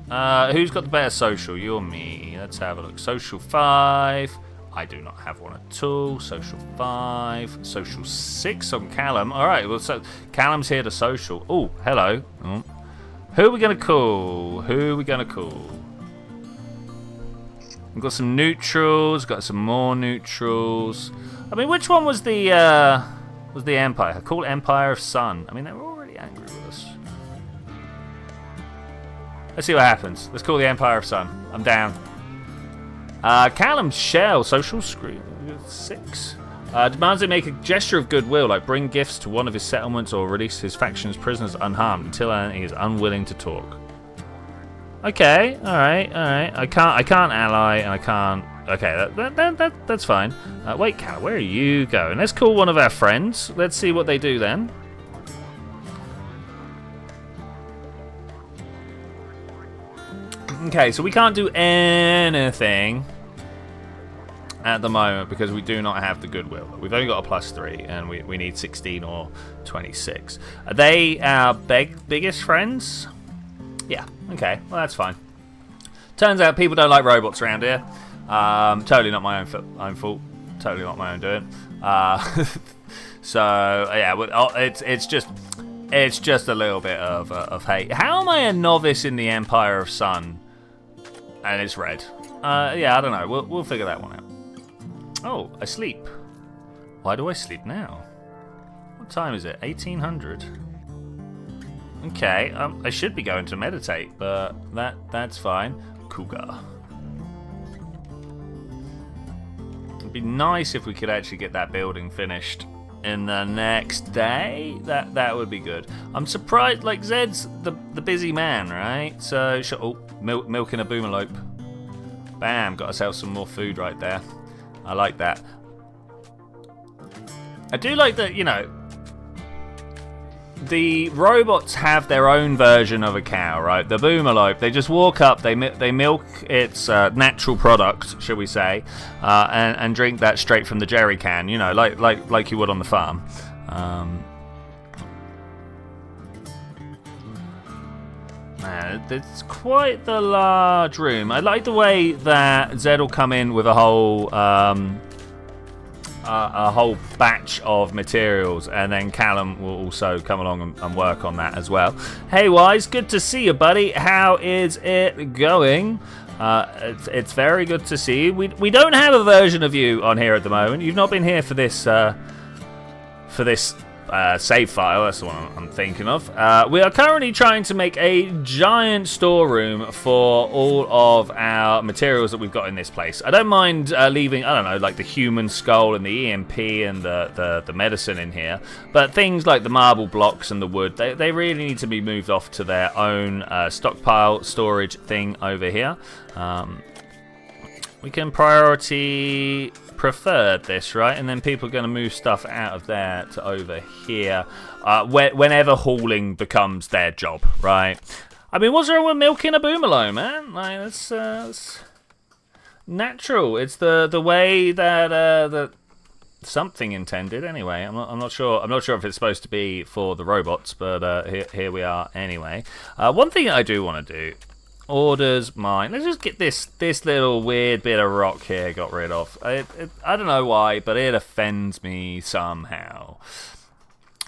Who's got the better social? You or me? Let's have a look. Social 5. I do not have one at all. Social 5. Social 6 on Callum. Alright, well, so Callum's here to social. Oh, hello. Oh. Who are we going to call? We've got some neutrals. Got some more neutrals. I mean, which one was the Empire? Call Empire of Sun. I mean, they were already angry with us. Let's see what happens. Let's call the Empire of Sun. I'm down. Callum's Shell, social screen 6. Demands they make a gesture of goodwill, like bring gifts to one of his settlements or release his faction's prisoners unharmed until he is unwilling to talk. Okay, all right. I can't ally, and I can't. Okay, that's fine. Wait, Callum, where are you going? Let's call one of our friends. Let's see what they do then. Okay, so we can't do anything at the moment because we do not have the goodwill. We've only got a +3, and we need 16 or 26. Are they our biggest friends? Yeah, okay, well that's fine. Turns out people don't like robots around here. Totally not my own fault. Totally not my own doing. So yeah, it's just a little bit of hate. How am I a novice in the Empire of Sun? And it's red. Yeah, I don't know. We'll figure that one out. Oh, I sleep. Why do I sleep now? What time is it? 1800. Okay, I should be going to meditate, but that's fine. Cougar. It'd be nice if we could actually get that building finished in the next day. That would be good. I'm surprised, like, Zed's the busy man, right? So, milking a boomerlope. Bam, got ourselves some more food right there. I like that. I do like that, you know, the robots have their own version of a cow, right? The boomerlope, they just walk up, they milk its natural product, shall we say, and drink that straight from the jerry can, you know, like you would on the farm. It's quite the large room. I like the way that Zed will come in with a whole batch of materials, and then Callum will also come along and work on that as well. Hey Wise, good to see you, buddy. How is it going? It's very good to see you. We don't have a version of you on here at the moment. You've not been here for this save file. That's the one I'm thinking of. We are currently trying to make a giant storeroom for all of our materials that we've got in this place. I don't mind leaving, I don't know, like the human skull and the EMP and the medicine in here, but things like the marble blocks and the wood, they really need to be moved off to their own stockpile storage thing over here. We can priority preferred this, right? And then people are going to move stuff out of there to over here whenever hauling becomes their job, right? I mean, what's wrong with milking a boomalone, man? Like, that's natural. It's the way that something intended. Anyway, I'm not sure. I'm not sure if it's supposed to be for the robots, but here we are. Anyway, one thing that I do want to do. Orders mine. Let's just get this little weird bit of rock here got rid of. I don't know why, but it offends me somehow.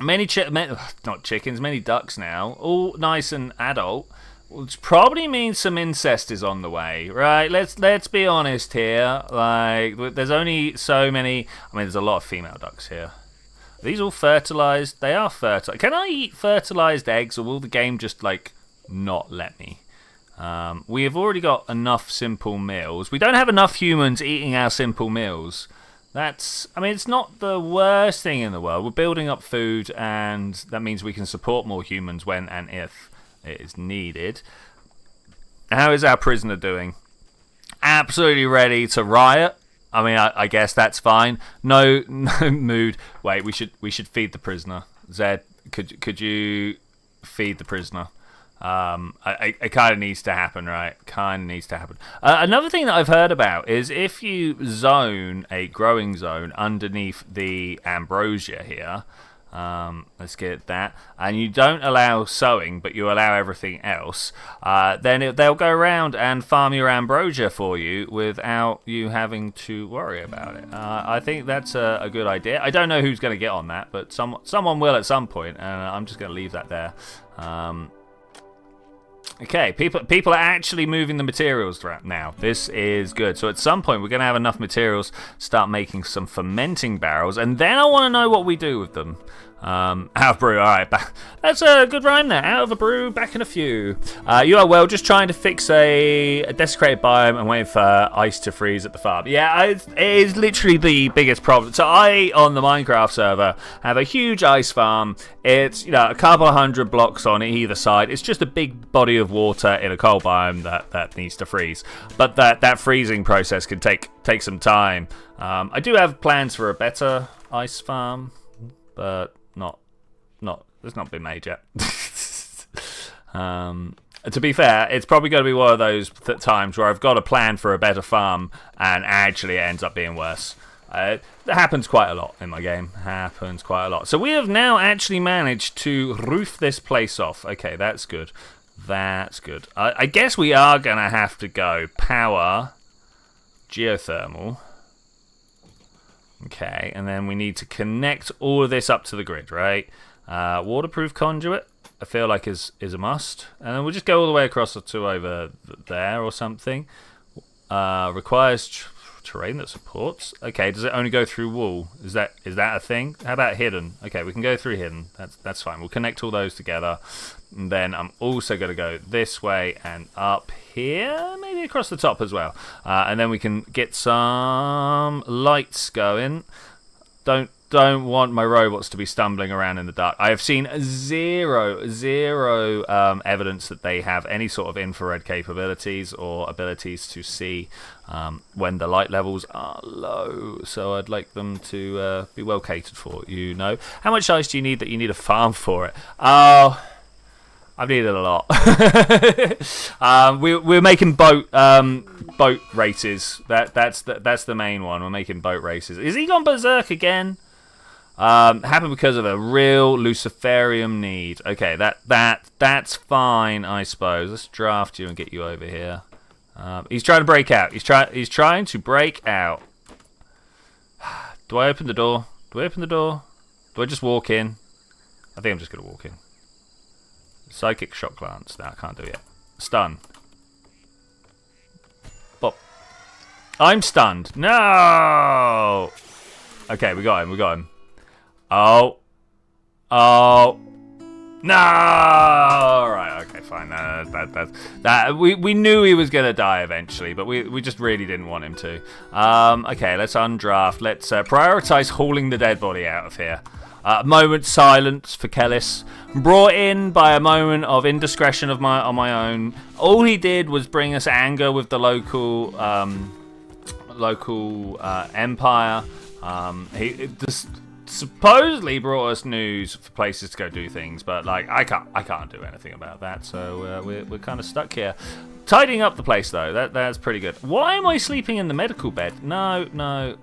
Many ducks now, all nice and adult, which probably means some incest is on the way, right? Let's be honest here. Like, there's only so many. I mean, there's a lot of female ducks here. Are these all fertilized? They are fertilized. Can I eat fertilized eggs, or will the game just like not let me? We have already got enough simple meals. We don't have enough humans eating our simple meals. I mean, it's not the worst thing in the world. We're building up food, and that means we can support more humans when and if it is needed. How is our prisoner doing? Absolutely ready to riot. I mean, I guess that's fine. No mood. Wait, we should feed the prisoner. Zed, could you feed the prisoner? It kind of needs to happen, right? Kind of needs to happen. Another thing that I've heard about is if you zone a growing zone underneath the ambrosia here, let's get that, and you don't allow sowing, but you allow everything else, then they'll go around and farm your ambrosia for you without you having to worry about it. I think that's a good idea. I don't know who's going to get on that, but someone will at some point, and I'm just going to leave that there. Okay, people are actually moving the materials throughout now. This is good. So at some point, we're going to have enough materials to start making some fermenting barrels, and then I want to know what we do with them. Out of brew, alright, that's a good rhyme there. Out of a brew, back in a few. You are well just trying to fix a desecrated biome and waiting for ice to freeze at the farm. Yeah, it is literally the biggest problem. So I, on the Minecraft server, have a huge ice farm. It's, a couple of hundred blocks on either side. It's just a big body of water in a cold biome that needs to freeze. But that freezing process can take some time. I do have plans for a better ice farm, but it's not been made yet. To be fair, it's probably going to be one of those times where I've got a plan for a better farm and actually it ends up being worse. That happens quite a lot in my game. Happens quite a lot. So we have now actually managed to roof this place off. Okay, that's good. That's good. I guess we are going to have to go power, geothermal. Okay, and then we need to connect all of this up to the grid, right? Waterproof conduit, I feel like is a must. And then we'll just go all the way across to over there or something. Requires terrain that supports. Okay, does it only go through wall? Is that a thing? How about hidden? Okay, we can go through hidden. That's fine. We'll connect all those together. And then I'm also going to go this way and up here, maybe across the top as well. And then we can get some lights going. Don't want my robots to be stumbling around in the dark. I have seen zero evidence that they have any sort of infrared capabilities or abilities to see when the light levels are low. So I'd like them to be well catered for, How much ice do you need that you need a farm for it? Oh, I've needed a lot. We're making boat races. That's the main one. We're making boat races. Is he gone berserk again? Happened because of a real Luciferium need. Okay, that's fine, I suppose. Let's draft you and get you over here. He's trying to break out. He's trying to break out. Do I open the door? Do I just walk in? I think I'm just gonna walk in. Psychic shock glance. No, I can't do it yet. Stun. Bop. I'm stunned. No. Okay, we got him. Oh. No. All right. Okay. Fine. That. We knew he was gonna die eventually, but we just really didn't want him to. Okay. Let's undraft. Let's prioritize hauling the dead body out of here. Moment silence for Kellis. Brought in by a moment of indiscretion on my own. All he did was bring us anger with the local local empire. He supposedly brought us news for places to go do things, but like I can't do anything about that. So we're kind of stuck here. Tidying up the place though, that's pretty good. Why am I sleeping in the medical bed? No,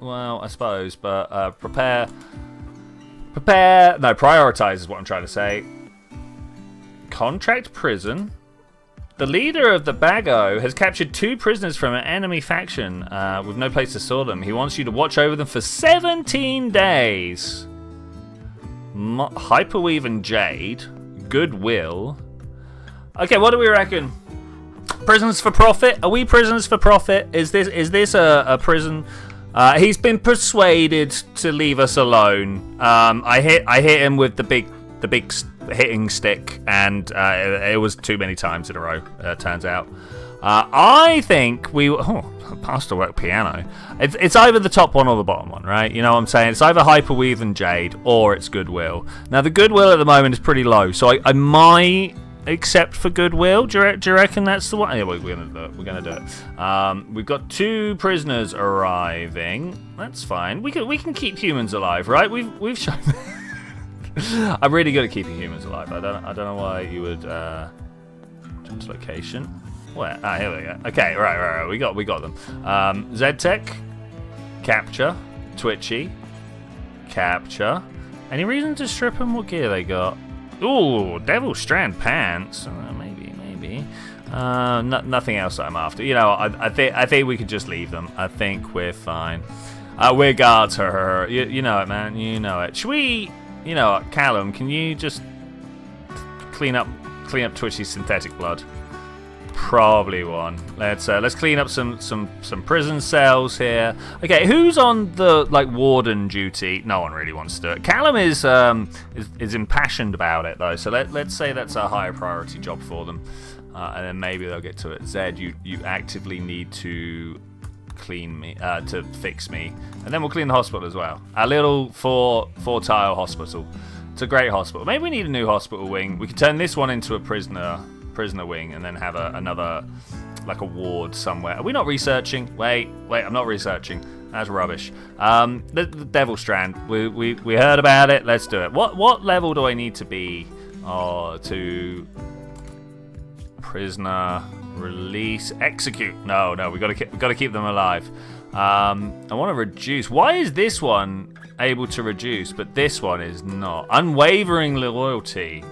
well I suppose, but prioritize is what I'm trying to say. Contract prison. The leader of the Bago has captured 2 prisoners from an enemy faction with no place to store them. He wants you to watch over them for 17 days. Hyperweave and Jade. Goodwill. Okay, what do we reckon? Prisons for profit? Are we prisoners for profit? Is this a prison? He's been persuaded to leave us alone. I hit him with the big hitting stick, and it was too many times in a row. Turns out, I think we. Pastor work piano. It's either the top one or the bottom one, right? You know what I'm saying? It's either Hyperweave and Jade or it's Goodwill. Now the Goodwill at the moment is pretty low, so I might accept for Goodwill. Do you reckon that's the one? Yeah, we're gonna do it. We've got 2 prisoners arriving. That's fine. We can keep humans alive, right? We've shown. I'm really good at keeping humans alive. I don't know why you would jump to location. Where? Here we go. Okay, right. We got them. Ztech, capture. Twitchi, capture. Any reason to strip them? What gear they got? Ooh, Devil Strand pants. Maybe. Nothing else I'm after. You know, I think we could just leave them. I think we're fine. We're guards. You know it, man. You know it. Should we? You know what, Callum, can you just clean up Twitchy's synthetic blood? Probably one. Let's clean up some prison cells here. Okay, who's on the warden duty? No one really wants to do it. Callum is impassioned about it though, so let's say that's a higher priority job for them, and then maybe they'll get to it. Zed, you actively need to clean me, to fix me, and then we'll clean the hospital as well. Our little four tile hospital. It's a great hospital. Maybe we need a new hospital wing. We could turn this one into a prisoner wing, and then have another like a ward somewhere. Are we not researching? Wait, I'm not researching. That's rubbish. The Devil Strand. We heard about it. Let's do it. What level do I need to be to prisoner? Release, execute. No, we got to keep them alive. I want to reduce. Why is this one able to reduce, but this one is not? Unwavering loyalty.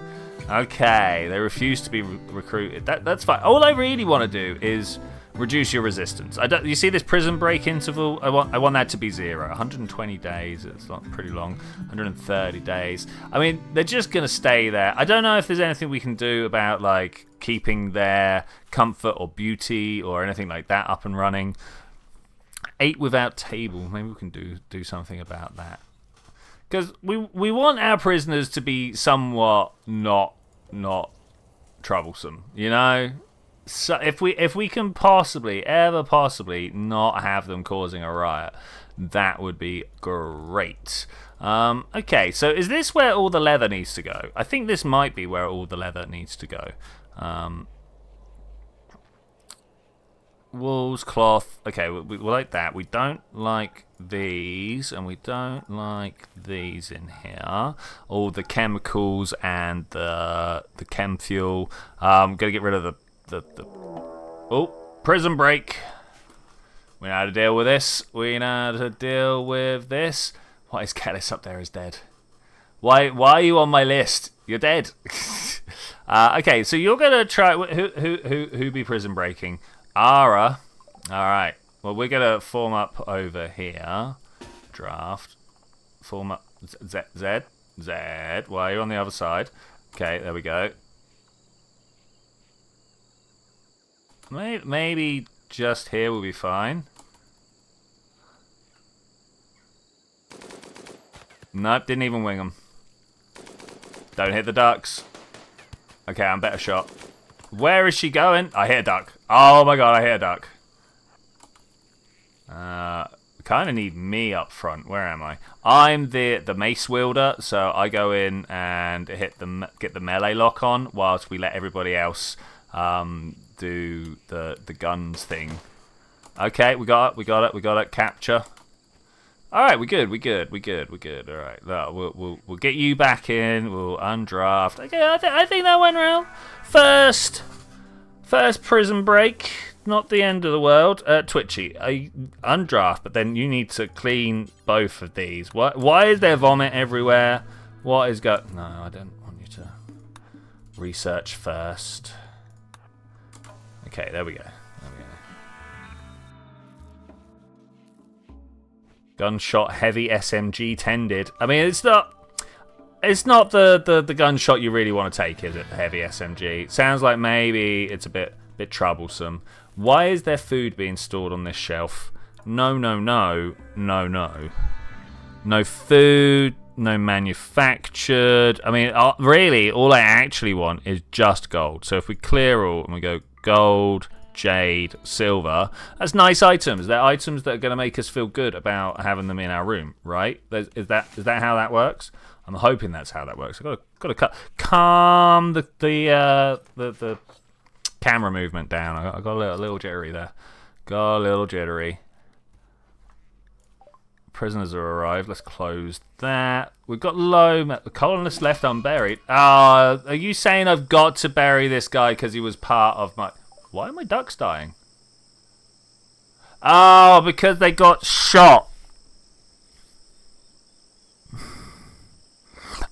Okay, they refuse to be recruited. That's fine. All I really want to do is reduce your resistance. You see this prison break interval? I want that to be 0. 120 days. It's not pretty long. 130 days. I mean, they're just gonna stay there. I don't know if there's anything we can do about keeping their comfort or beauty or anything like that up and running. 8 without table. Maybe we can do something about that. Because we want our prisoners to be somewhat not troublesome, you know. So if we can ever possibly not have them causing a riot, that would be great. Okay, so is this where all the leather needs to go? I think this might be where all the leather needs to go. Wools, cloth. Okay, we like that. We don't like these, and we don't like these in here. All the chemicals and the chem fuel. Gotta get rid of the prison break. We know how to deal with this. Why is Kellis up there as dead? Why are you on my list? You're dead. Okay, so you're gonna try. Who be prison breaking? Ara. Alright. Well, we're going to form up over here. Draft. Form up. Zed. Why are you on the other side? Okay, there we go. Maybe just here will be fine. Nope, didn't even wing them. Don't hit the ducks. Okay, I'm better shot. Where is she going? I hear a duck. Oh my god, I hear a duck. Kind of need me up front. Where am I? I'm the mace wielder, so I go in and get the melee lock on whilst we let everybody else do the guns thing. Okay, we got it. Capture. All right, we're good. All right, no, we'll get you back in. We'll undraft. Okay, I think that went well. First prison break. Not the end of the world. Twitchi, undraft, but then you need to clean both of these. Why is there vomit everywhere? What is No, I don't want you to research first. Okay, there we go. Gunshot heavy SMG tended. I mean, it's not the gunshot you really want to take, is it? The heavy SMG. Sounds like maybe it's a bit troublesome. Why is there food being stored on this shelf? No. No food, no manufactured. I mean, really, all I actually want is just gold. So if we clear all and we go gold, jade, silver, that's nice items. They're items that are going to make us feel good about having them in our room, right? Is that how that works? I'm hoping that's how that works. I've got to calm the camera movement down. I got a little jittery there. Prisoners are arrived. Let's close that. We've got colonists left unburied. Are you saying I've got to bury this guy because he was part of my... Why are my ducks dying? Oh, because they got shot.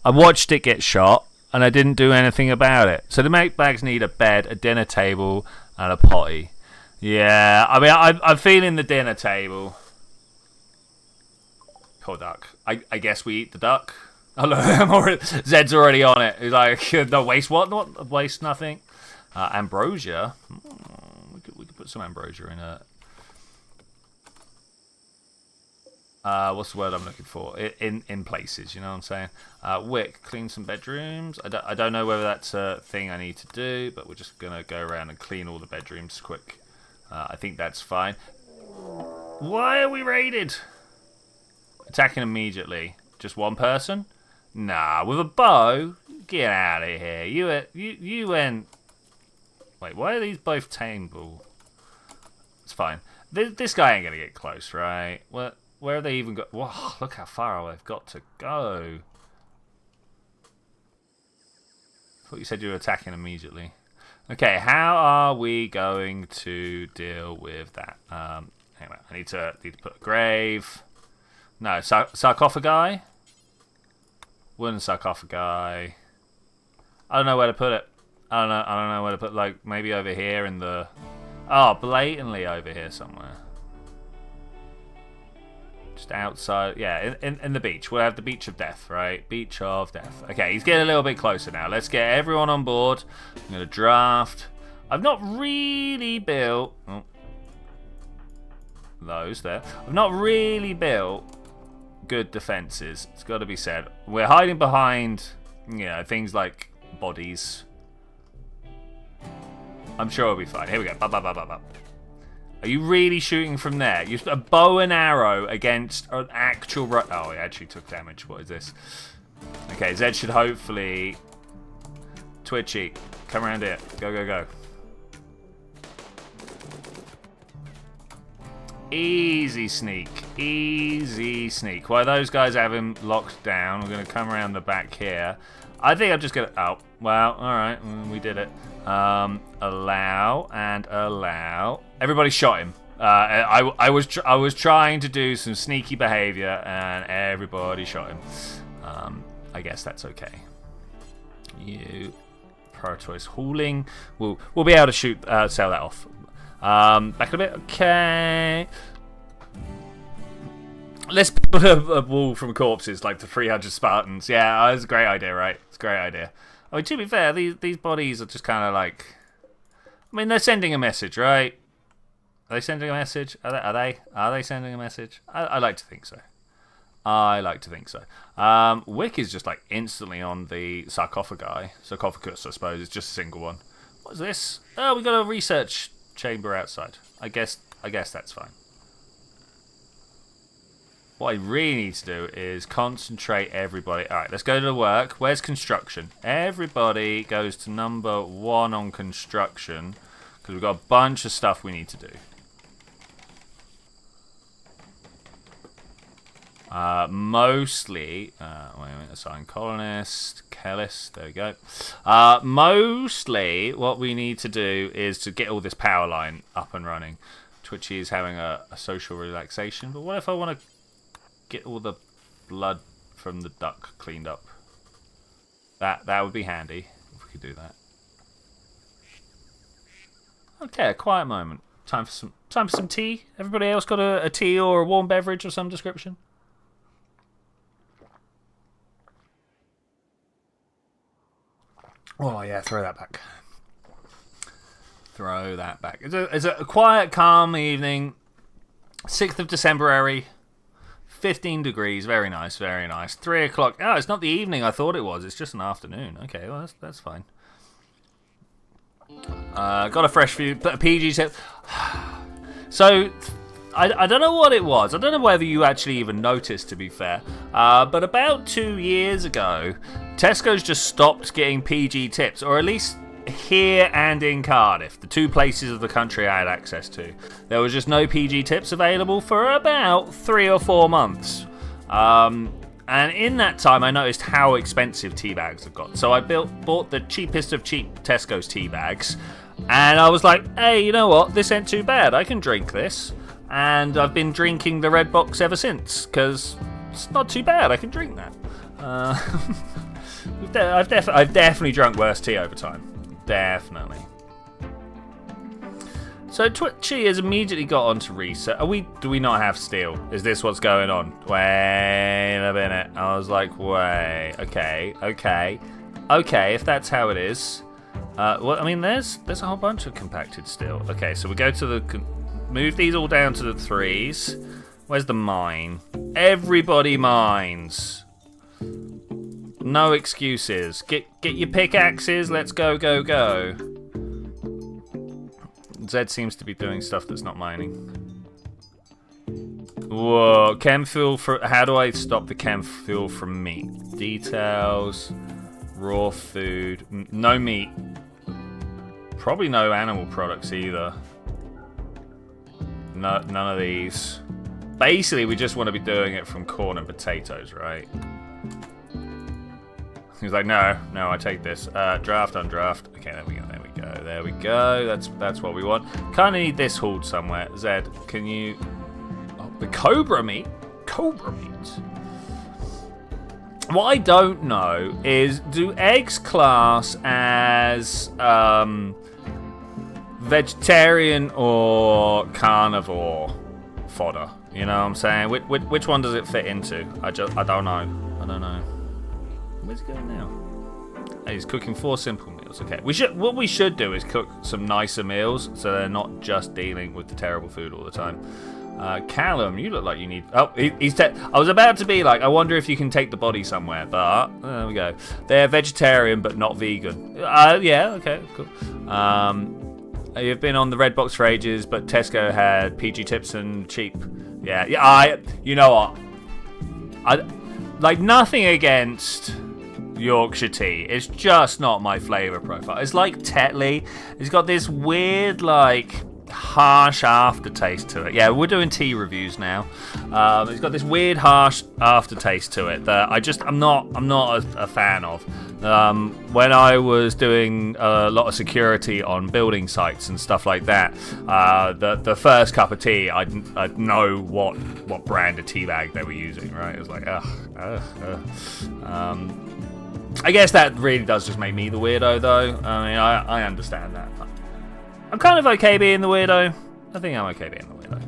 I watched it get shot, and I didn't do anything about it. So the mate bags need a bed, a dinner table, and a potty. Yeah, I mean, I'm feeling the dinner table. Poor duck. I guess we eat the duck. Oh, look, Zed's already on it. He's like, no, waste what? Not waste nothing. Ambrosia. We could put some ambrosia in it. What's the word I'm looking for? In places, you know what I'm saying? Wick, clean some bedrooms. I don't know whether that's a thing I need to do, but we're just going to go around and clean all the bedrooms quick. I think that's fine. Why are we raided? Attacking immediately. Just one person? Nah, with a bow? Get out of here. You went... Wait, why are these both tameable? It's fine. This guy ain't going to get close, right? What? Where have they even got... Whoa, look how far they've got to go. I thought you said you were attacking immediately. Okay, how are we going to deal with that? Hang on, I need to put a grave. No, sarcophagi? Wooden sarcophagi. I don't know where to put it. I don't know where to put, like, maybe over here in the... Oh, blatantly over here somewhere. Just outside, yeah, in the beach. We'll have the beach of death, right? Beach of death. Okay, he's getting a little bit closer now. Let's get everyone on board. I'm going to draft. I've not really built... Oh, those there. I've not really built good defenses. It's got to be said. We're hiding behind, you know, things like bodies. I'm sure it'll be fine. Here we go. Are you really shooting from there? You a bow and arrow against an actual... Oh, he actually took damage. What is this? Okay, Zed should hopefully... Twitchy, come around here. Go. Easy sneak. While those guys have him locked down, we're going to come around the back here. I think I'm just going to... Oh, well, alright. We did it. Allow and allow. Everybody shot him. I was trying to do some sneaky behavior, and everybody shot him. I guess that's okay. You prioritize hauling. We'll be able to shoot sell that off. Back a bit. Okay. Let's build a wall from corpses like the 300 Spartans. Yeah, that's a great idea, right? It's a great idea. I mean, to be fair, these bodies are just kind of like... I mean, they're sending a message, right? Are they sending a message? Are they sending a message? I like to think so. Wick is just like instantly on the sarcophagus, I suppose. It's just a single one. What is this? Oh, we got a research chamber outside. I guess that's fine. What I really need to do is concentrate everybody. All right, let's go to the work. Where's construction? Everybody goes to number 1 on construction because we've got a bunch of stuff we need to do. Mostly, wait a minute, assign colonist, Kellis, there we go. Mostly, what we need to do is to get all this power line up and running. Twitchi is having a social relaxation, but what if I want to get all the blood from the duck cleaned up? That would be handy if we could do that. Okay, a quiet moment. Time for some tea. Everybody else got a tea or a warm beverage of some description? Oh yeah, throw that back. Throw that back. It's a quiet, calm evening. 6th of December. 15 degrees. Very nice, very nice. 3 o'clock. Oh, it's not the evening I thought it was. It's just an afternoon. Okay, well that's fine. Got a fresh few PG tip. So I don't know what it was. I don't know whether you actually even noticed, to be fair. But about 2 years ago, Tesco's just stopped getting PG tips, or at least here and in Cardiff, the two places of the country I had access to. There was just no PG tips available for about 3 or 4 months. And in that time, I noticed how expensive tea bags have got. So I bought the cheapest of cheap Tesco's tea bags. And I was like, hey, you know what? This ain't too bad. I can drink this. And I've been drinking the red box ever since, because it's not too bad. I can drink that. I've definitely drunk worse tea over time. Definitely. So Twitchi has immediately got onto reset. Do we not have steel? Is this what's going on? Wait a minute. I was like, wait. Okay. If that's how it is. Well, I mean, there's a whole bunch of compacted steel. Okay, so we go to the. Move these all down to the 3s. Where's the mine? Everybody mines. No excuses. Get your pickaxes. Let's go. Zed seems to be doing stuff that's not mining. Whoa, chem fuel for. How do I stop the chem fuel from meat? Details. Raw food. No meat. Probably no animal products either. No, none of these. Basically, we just want to be doing it from corn and potatoes, right? He's like, no, I take this. Draft, undraft. Okay, there we go. That's what we want. Kind of need this hauled somewhere. Zed, can you... Oh, the cobra meat? Cobra meat? What I don't know is, do eggs class as vegetarian or carnivore fodder? You know what I'm saying? Which one does it fit into? I don't know. Where's he going now? Hey, he's cooking 4 simple meals. Okay, what we should do is cook some nicer meals so they're not just dealing with the terrible food all the time. Callum, you look like you need... Oh, I was about to be like, I wonder if you can take the body somewhere, but there we go. They're vegetarian but not vegan. Yeah, okay, cool. You've been on the red box for ages, but Tesco had PG tips and cheap. Yeah. You know what? I like nothing against Yorkshire tea. It's just not my flavour profile. It's like Tetley. It's got this weird, like, harsh aftertaste to it. Yeah, we're doing tea reviews now. It's got this weird, harsh aftertaste to it that I'm not a fan of. When I was doing a lot of security on building sites and stuff like that, the first cup of tea, I'd know what brand of tea bag they were using. Right? It was like, I guess that really does just make me the weirdo, though. I mean, I understand that. I'm kind of okay being the weirdo. I think I'm okay being the weirdo.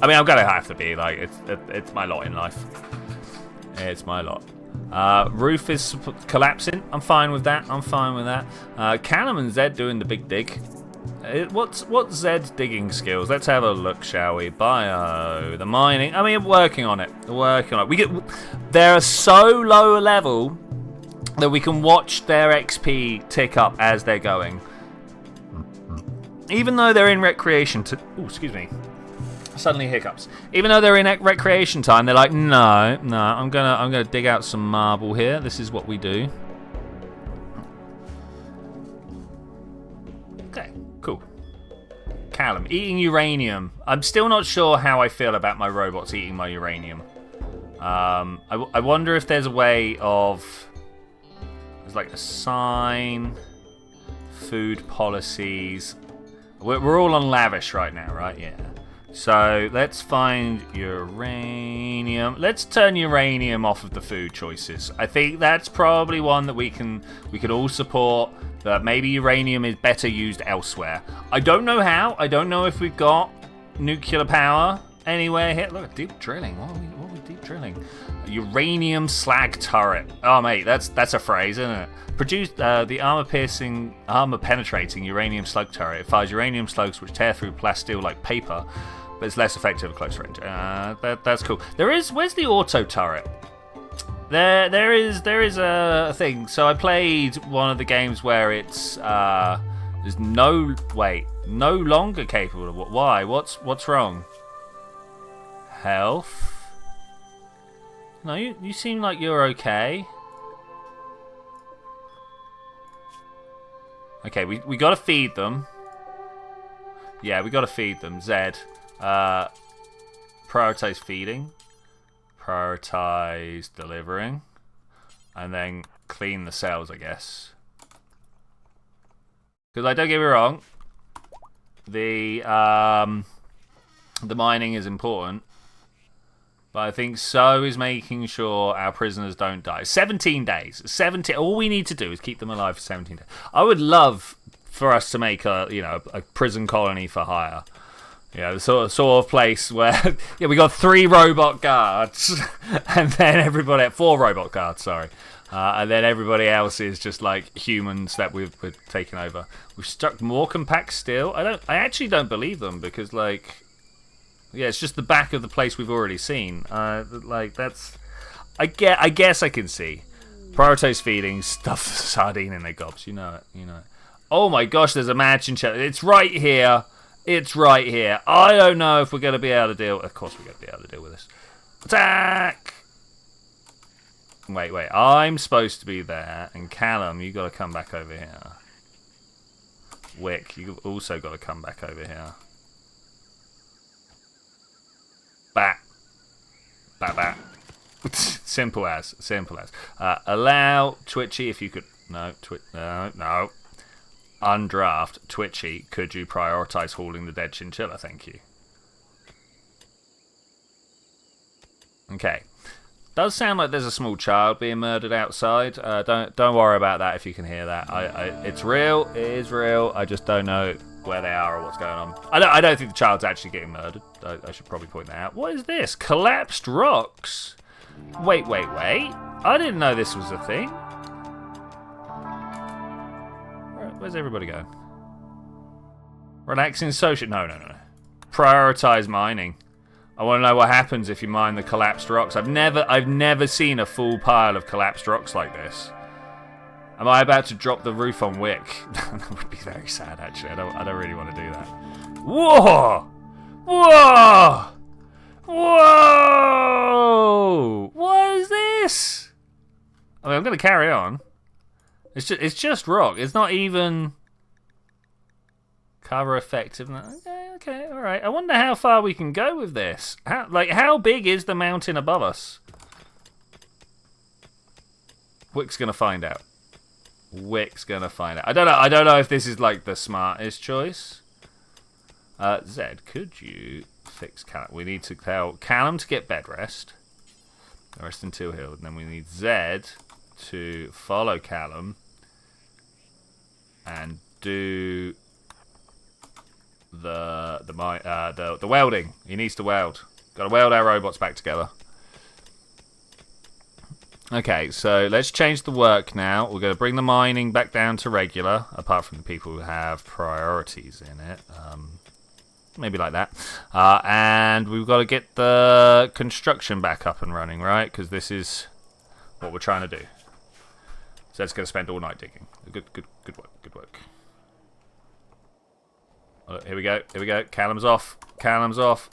I mean, I'm gonna have to be. Like, it's my lot in life. It's my lot. Roof is collapsing. I'm fine with that. Callum and Zed doing the big dig. What's Zed's digging skills? Let's have a look, shall we? Bio, the mining. I mean, working on it. They're so low level that we can watch their XP tick up as they're going. Even though they're in recreation excuse me. Suddenly hiccups. Even though they're in recreation time, they're like, no, I'm gonna dig out some marble here. This is what we do. Okay, cool. Callum, eating uranium. I'm still not sure how I feel about my robots eating my uranium. I wonder if there's a way of... There's like assign food policies. We're all on lavish right now, right? Yeah. So let's find uranium. Let's turn uranium off of the food choices. I think that's probably one that we can all support. That maybe uranium is better used elsewhere. I don't know how. I don't know if we've got nuclear power anywhere here. Look, deep drilling. What are we deep drilling? Uranium slag turret. Oh mate, that's a phrase, isn't it? Produced the armor penetrating uranium slug turret. It fires uranium slugs which tear through plasteel like paper, but it's less effective at close range. That's cool. Where's the auto turret? There is a thing. So I played one of the games where it's there's no longer capable of what? Why? What's wrong? Health. No, you seem like you're okay. Okay, we gotta feed them. Yeah, we gotta feed them. Zed. Prioritize feeding. Prioritize delivering. And then clean the cells, I guess. Because, like, don't get me wrong. The mining is important. But I think so is making sure our prisoners don't die. 17 days. 17. All we need to do is keep them alive for 17 days. I would love for us to make a prison colony for hire. Yeah, the sort of place where we got 3 robot guards and then everybody 4 robot guards, sorry. And then everybody else is just like humans that we've taken over. We've struck more compact steel. I actually don't believe them because like yeah, it's just the back of the place we've already seen. Like that's, I guess I can see. Prioritize feeding, stuff the sardine in their gobs. You know it. Oh my gosh, there's a mansion chest. It's right here. It's right here. I don't know if we're going to be able to deal. Of course, we're going to be able to deal with this. Attack! Wait. I'm supposed to be there, and Callum, you got to come back over here. Wick, you also got to come back over here. Bat. Simple as. Allow Twitchi if you could. No. Undraft Twitchi. Could you prioritize hauling the dead chinchilla? Thank you. Okay. Does sound like there's a small child being murdered outside. Don't worry about that if you can hear that. It's real. It is real. I just don't know where they are or what's going on. I don't think the child's actually getting murdered. I should probably point that out. What is this? Collapsed rocks? Wait. I didn't know this was a thing. Where's everybody going? Relaxing social... No. Prioritize mining. I want to know what happens if you mine the collapsed rocks. I've never seen a full pile of collapsed rocks like this. Am I about to drop the roof on Wick? That would be very sad, actually. I don't really want to do that. Whoa! What is this? I mean, I'm going to carry on. It's just rock. It's not even cover effectiveness. Okay, all right. I wonder how far we can go with this. How big is the mountain above us? Wick's going to find out. I don't know if this is like the smartest choice. Zed, could you fix Callum? We need to tell Callum to get bed rest. Rest until healed. And then we need Zed to follow Callum and do the welding. He needs to weld. Got to weld our robots back together. Okay, so let's change the work now. We're going to bring the mining back down to regular, apart from the people who have priorities in it. Maybe like that. And we've got to get the construction back up and running, right? Because this is what we're trying to do. So it's going to spend all night digging. Good work. Oh, here we go. Callum's off.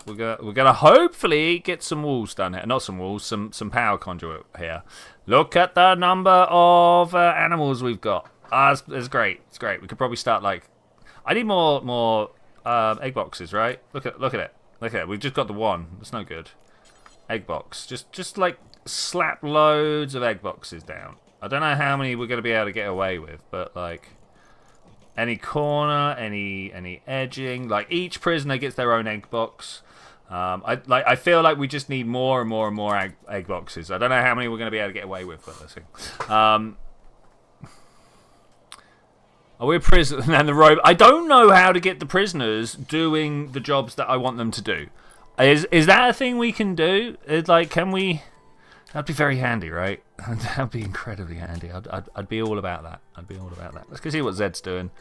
We're gonna hopefully get some walls done here. Not some walls, some power conduit here. Look at the number of animals we've got. It's great. It's great. We could probably start like. I need more egg boxes, right? Look at it. We've just got the one. That's no good. Egg box. Just like slap loads of egg boxes down. I don't know how many we're going to be able to get away with, but like any corner, any edging, like each prisoner gets their own egg box. I feel like we just need more and more and more egg boxes. I don't know how many we're going to be able to get away with, but let's see. Are we a prisoner? And the robot. I don't know how to get the prisoners doing the jobs that I want them to do. Is that a thing we can do? Like, can we? That'd be very handy, right? That'd be incredibly handy. I'd be all about that. I'd be all about that. Let's go see what Zed's doing.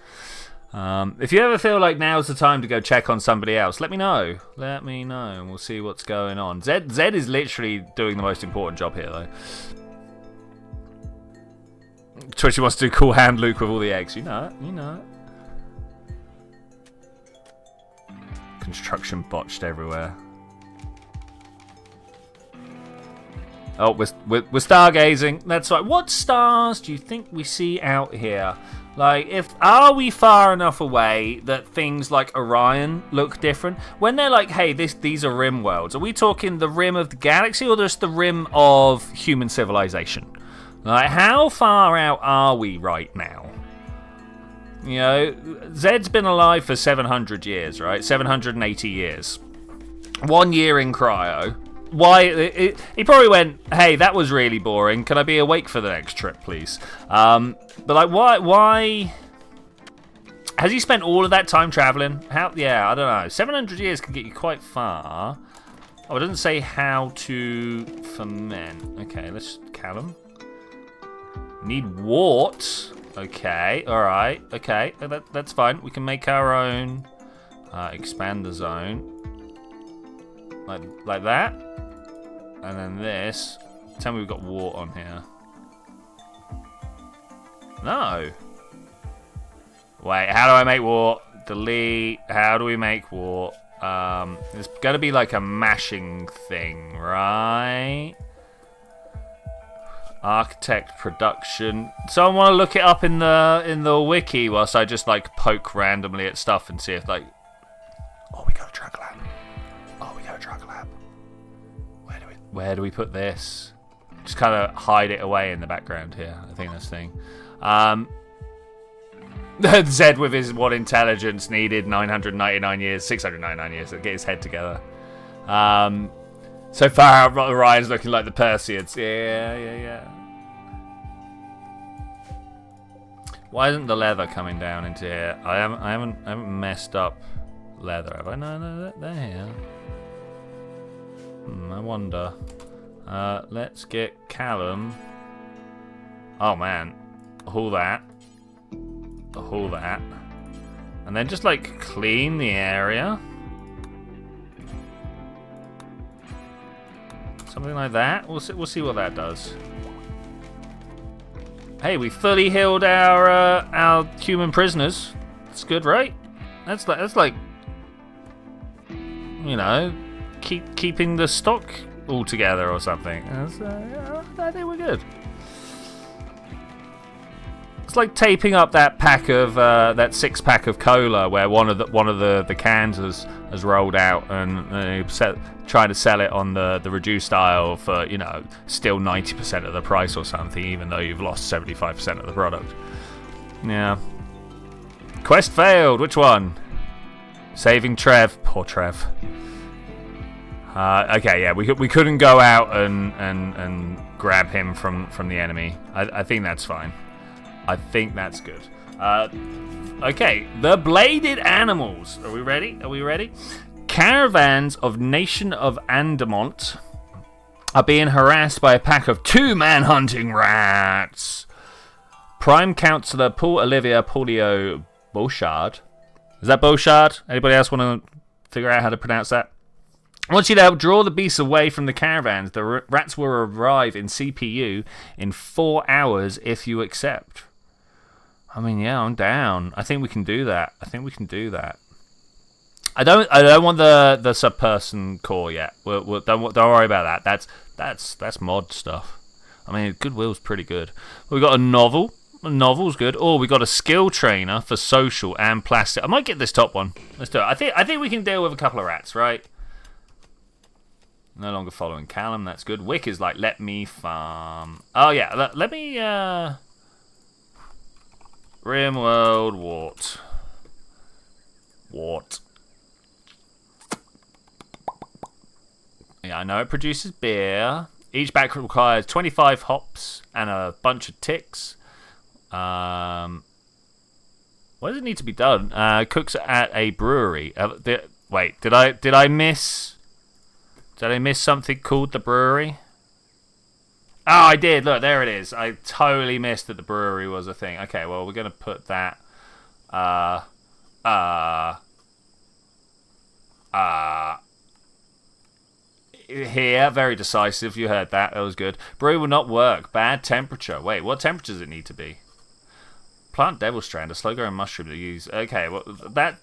If you ever feel like now's the time to go check on somebody else, let me know. Let me know, and we'll see what's going on. Zed is literally doing the most important job here, though. Twitchi wants to do cool hand Luke with all the eggs. You know it. You know it. Construction botched everywhere. Oh, we're stargazing. That's right. What stars do you think we see out here? Like, are we far enough away that things like Orion look different? When they're like, hey, these are RimWorlds, are we talking the rim of the galaxy or just the rim of human civilization? Like, how far out are we right now? You know, Zed's been alive for 700 years, right? 780 years. 1 year in cryo. Why? He probably went, hey, that was really boring. Can I be awake for the next trip, please? But like, why? Has he spent all of that time traveling? How? Yeah, I don't know. 700 years can get you quite far. Oh, it doesn't say how to ferment. Okay, let's Callum. Need wart. Okay, all right. Okay, that's fine. We can make our own. Expand the zone. Like that. And then this. Tell me we've got wart on here. No. Wait, how do I make wart? Delete. How do we make wart? There's got to be like a mashing thing, right? Architect production. Someone want to look it up in the wiki whilst I just like poke randomly at stuff and see if like. Oh, we got a drug lab. Oh, we got a drug lab. Where do we put this? Just kind of hide it away in the background here. I think that's the thing. Zed with his what intelligence needed 999 years, 699 years to get his head together. So far, Orion's looking like the Perseids. Yeah. Why isn't the leather coming down into here? I haven't messed up leather, have I? No, they're here. I wonder. Let's get Callum. Oh man, haul that, and then just like clean the area. Something like that. We'll see what that does. Hey, we fully healed our human prisoners. That's good, right? That's like you know, keeping the stock all together or something. I think we're good. It's like taping up that pack of that 6-pack of cola where one of the cans has rolled out and trying to sell it on the reduced aisle for, you know, still 90% of the price or something, even though you've lost 75% of the product. Yeah. Quest failed. Which one? Saving Trev. Poor Trev. Okay, yeah, we couldn't go out and grab him from the enemy. I think that's fine. I think that's good. Okay, the bladed animals. Are we ready? Caravans of Nation of Andamont are being harassed by a pack of 2 man-hunting rats. Prime Councillor Paul Olivia Paulio Beauchard. Is that Beauchard? Anybody else want to figure out how to pronounce that? I want you to help draw the beasts away from the caravans. The rats will arrive in CPU in 4 hours if you accept. I mean, yeah, I'm down. I think we can do that. I don't want the sub-person core yet. Don't worry about that. That's mod stuff. I mean, Goodwill's pretty good. We've got a novel. A novel's good. Oh, we got a skill trainer for social and plastic. I might get this top one. Let's do it. I think we can deal with a couple of rats, right? No longer following Callum. That's good. Wick is like, let me farm. Oh, yeah. Let me... RimWorld Wart. Wart. Yeah, I know it produces beer. Each bag requires 25 hops and a bunch of ticks. What does it need to be done? Cooks at a brewery. Wait, did I miss? Did I miss something called the brewery? Oh, I did. Look, there it is. I totally missed that the brewery was a thing. Okay, well, we're gonna put that. Here, very decisive. You heard that. That was good. Brew will not work. Bad temperature. Wait, what temperature does it need to be? Plant devil strand, a slow growing mushroom to use. Okay, well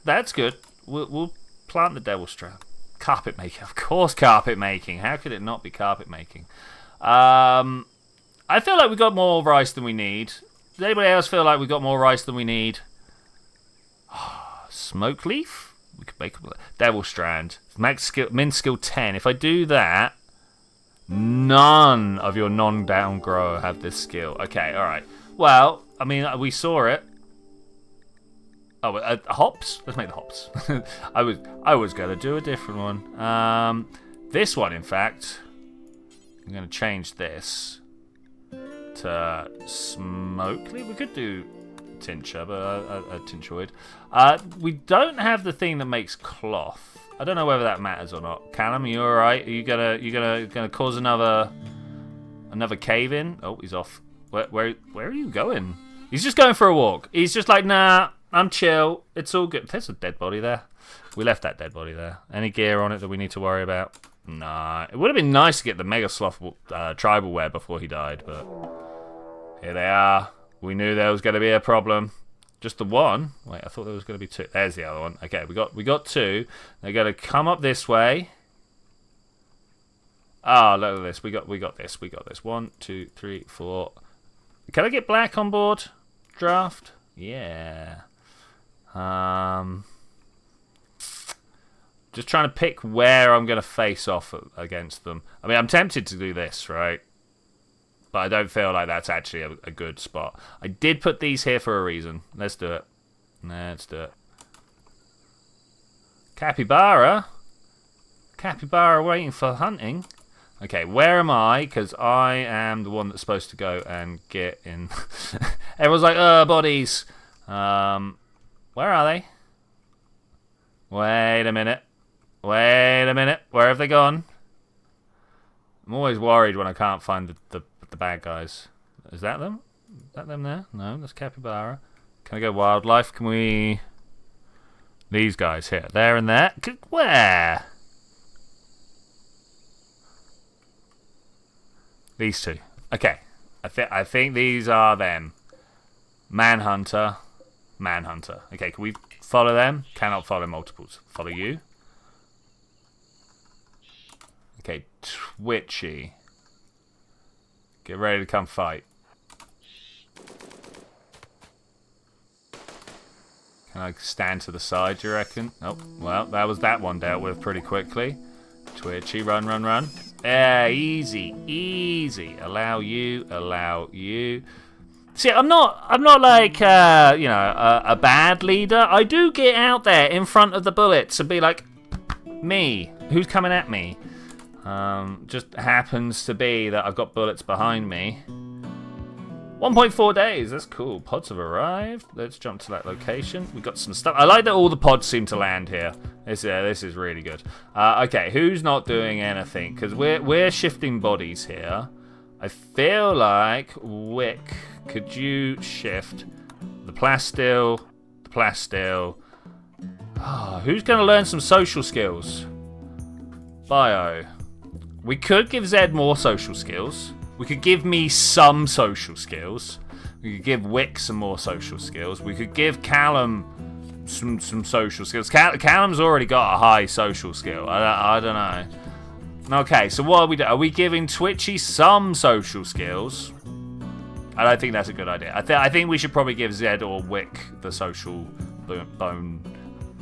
that's good. We'll plant the devil strand. Carpet making, of course. Carpet making. How could it not be carpet making? I feel like we got more rice than we need. Does anybody else feel like we got more rice than we need? Smoke leaf. We could make devil strand. Max skill, min skill 10. If I do that, none of your non-down grower have this skill. Okay, all right. Well, I mean, we saw it. Oh, hops. Let's make the hops. I was gonna do a different one. This one, in fact, I'm gonna change this to smoke leaf. We could do tincture, but a tincture wood. We don't have the thing that makes cloth. I don't know whether that matters or not. Callum, you all right? Are you gonna cause another cave in? Oh, he's off. Where are you going? He's just going for a walk. He's just like, nah, I'm chill. It's all good. There's a dead body there. We left that dead body there. Any gear on it that we need to worry about? Nah. It would have been nice to get the Mega Sloth tribal wear before he died, but here they are. We knew there was going to be a problem. Just the one. Wait, I thought there was going to be two. There's the other one. Okay, we got two. They're going to come up this way. Oh, look at this. We got this. We got this. 1, 2, 3, 4. Can I get black on board? Draft? Yeah. Just trying to pick where I'm going to face off against them. I mean, I'm tempted to do this, right? But I don't feel like that's actually a good spot. I did put these here for a reason. Let's do it. Let's do it. Capybara? Capybara waiting for hunting? Okay, where am I? Because I am the one that's supposed to go and get in. Everyone's like, bodies. Where are they? Wait a minute. Wait a minute. Where have they gone? I'm always worried when I can't find the bad guys. Is that them? Is that them there? No, that's capybara. Can I go wildlife? Can we... These guys here. There and there. Where? These two. Okay. I think these are them. Manhunter. Manhunter. Okay, can we follow them? Cannot follow multiples. Follow you. Okay, Twitchi. Get ready to come fight. Can I stand to the side, do you reckon? Oh, well, that was that one dealt with pretty quickly. Twitchy, run, run, run. Yeah, easy, easy. Allow you, allow you. See, I'm not like, you know, a bad leader. I do get out there in front of the bullets and be like, me, who's coming at me? Just happens to be that I've got bullets behind me. 1.4 days, that's cool. Pods have arrived. Let's jump to that location. We got some stuff. I like that all the pods seem to land here. This is really good. Okay, who's not doing anything? Because we're shifting bodies here. I feel like Wick, could you shift the plasteel, the plasteel? Who's going to learn some social skills? Bio. We could give Zed more social skills. We could give me some social skills. We could give Wick some more social skills. We could give Callum some social skills. Callum's already got a high social skill. I don't know. Okay, so what are we doing? Are we giving Twitchy some social skills? I don't think that's a good idea. I think we should probably give Zed or Wick the social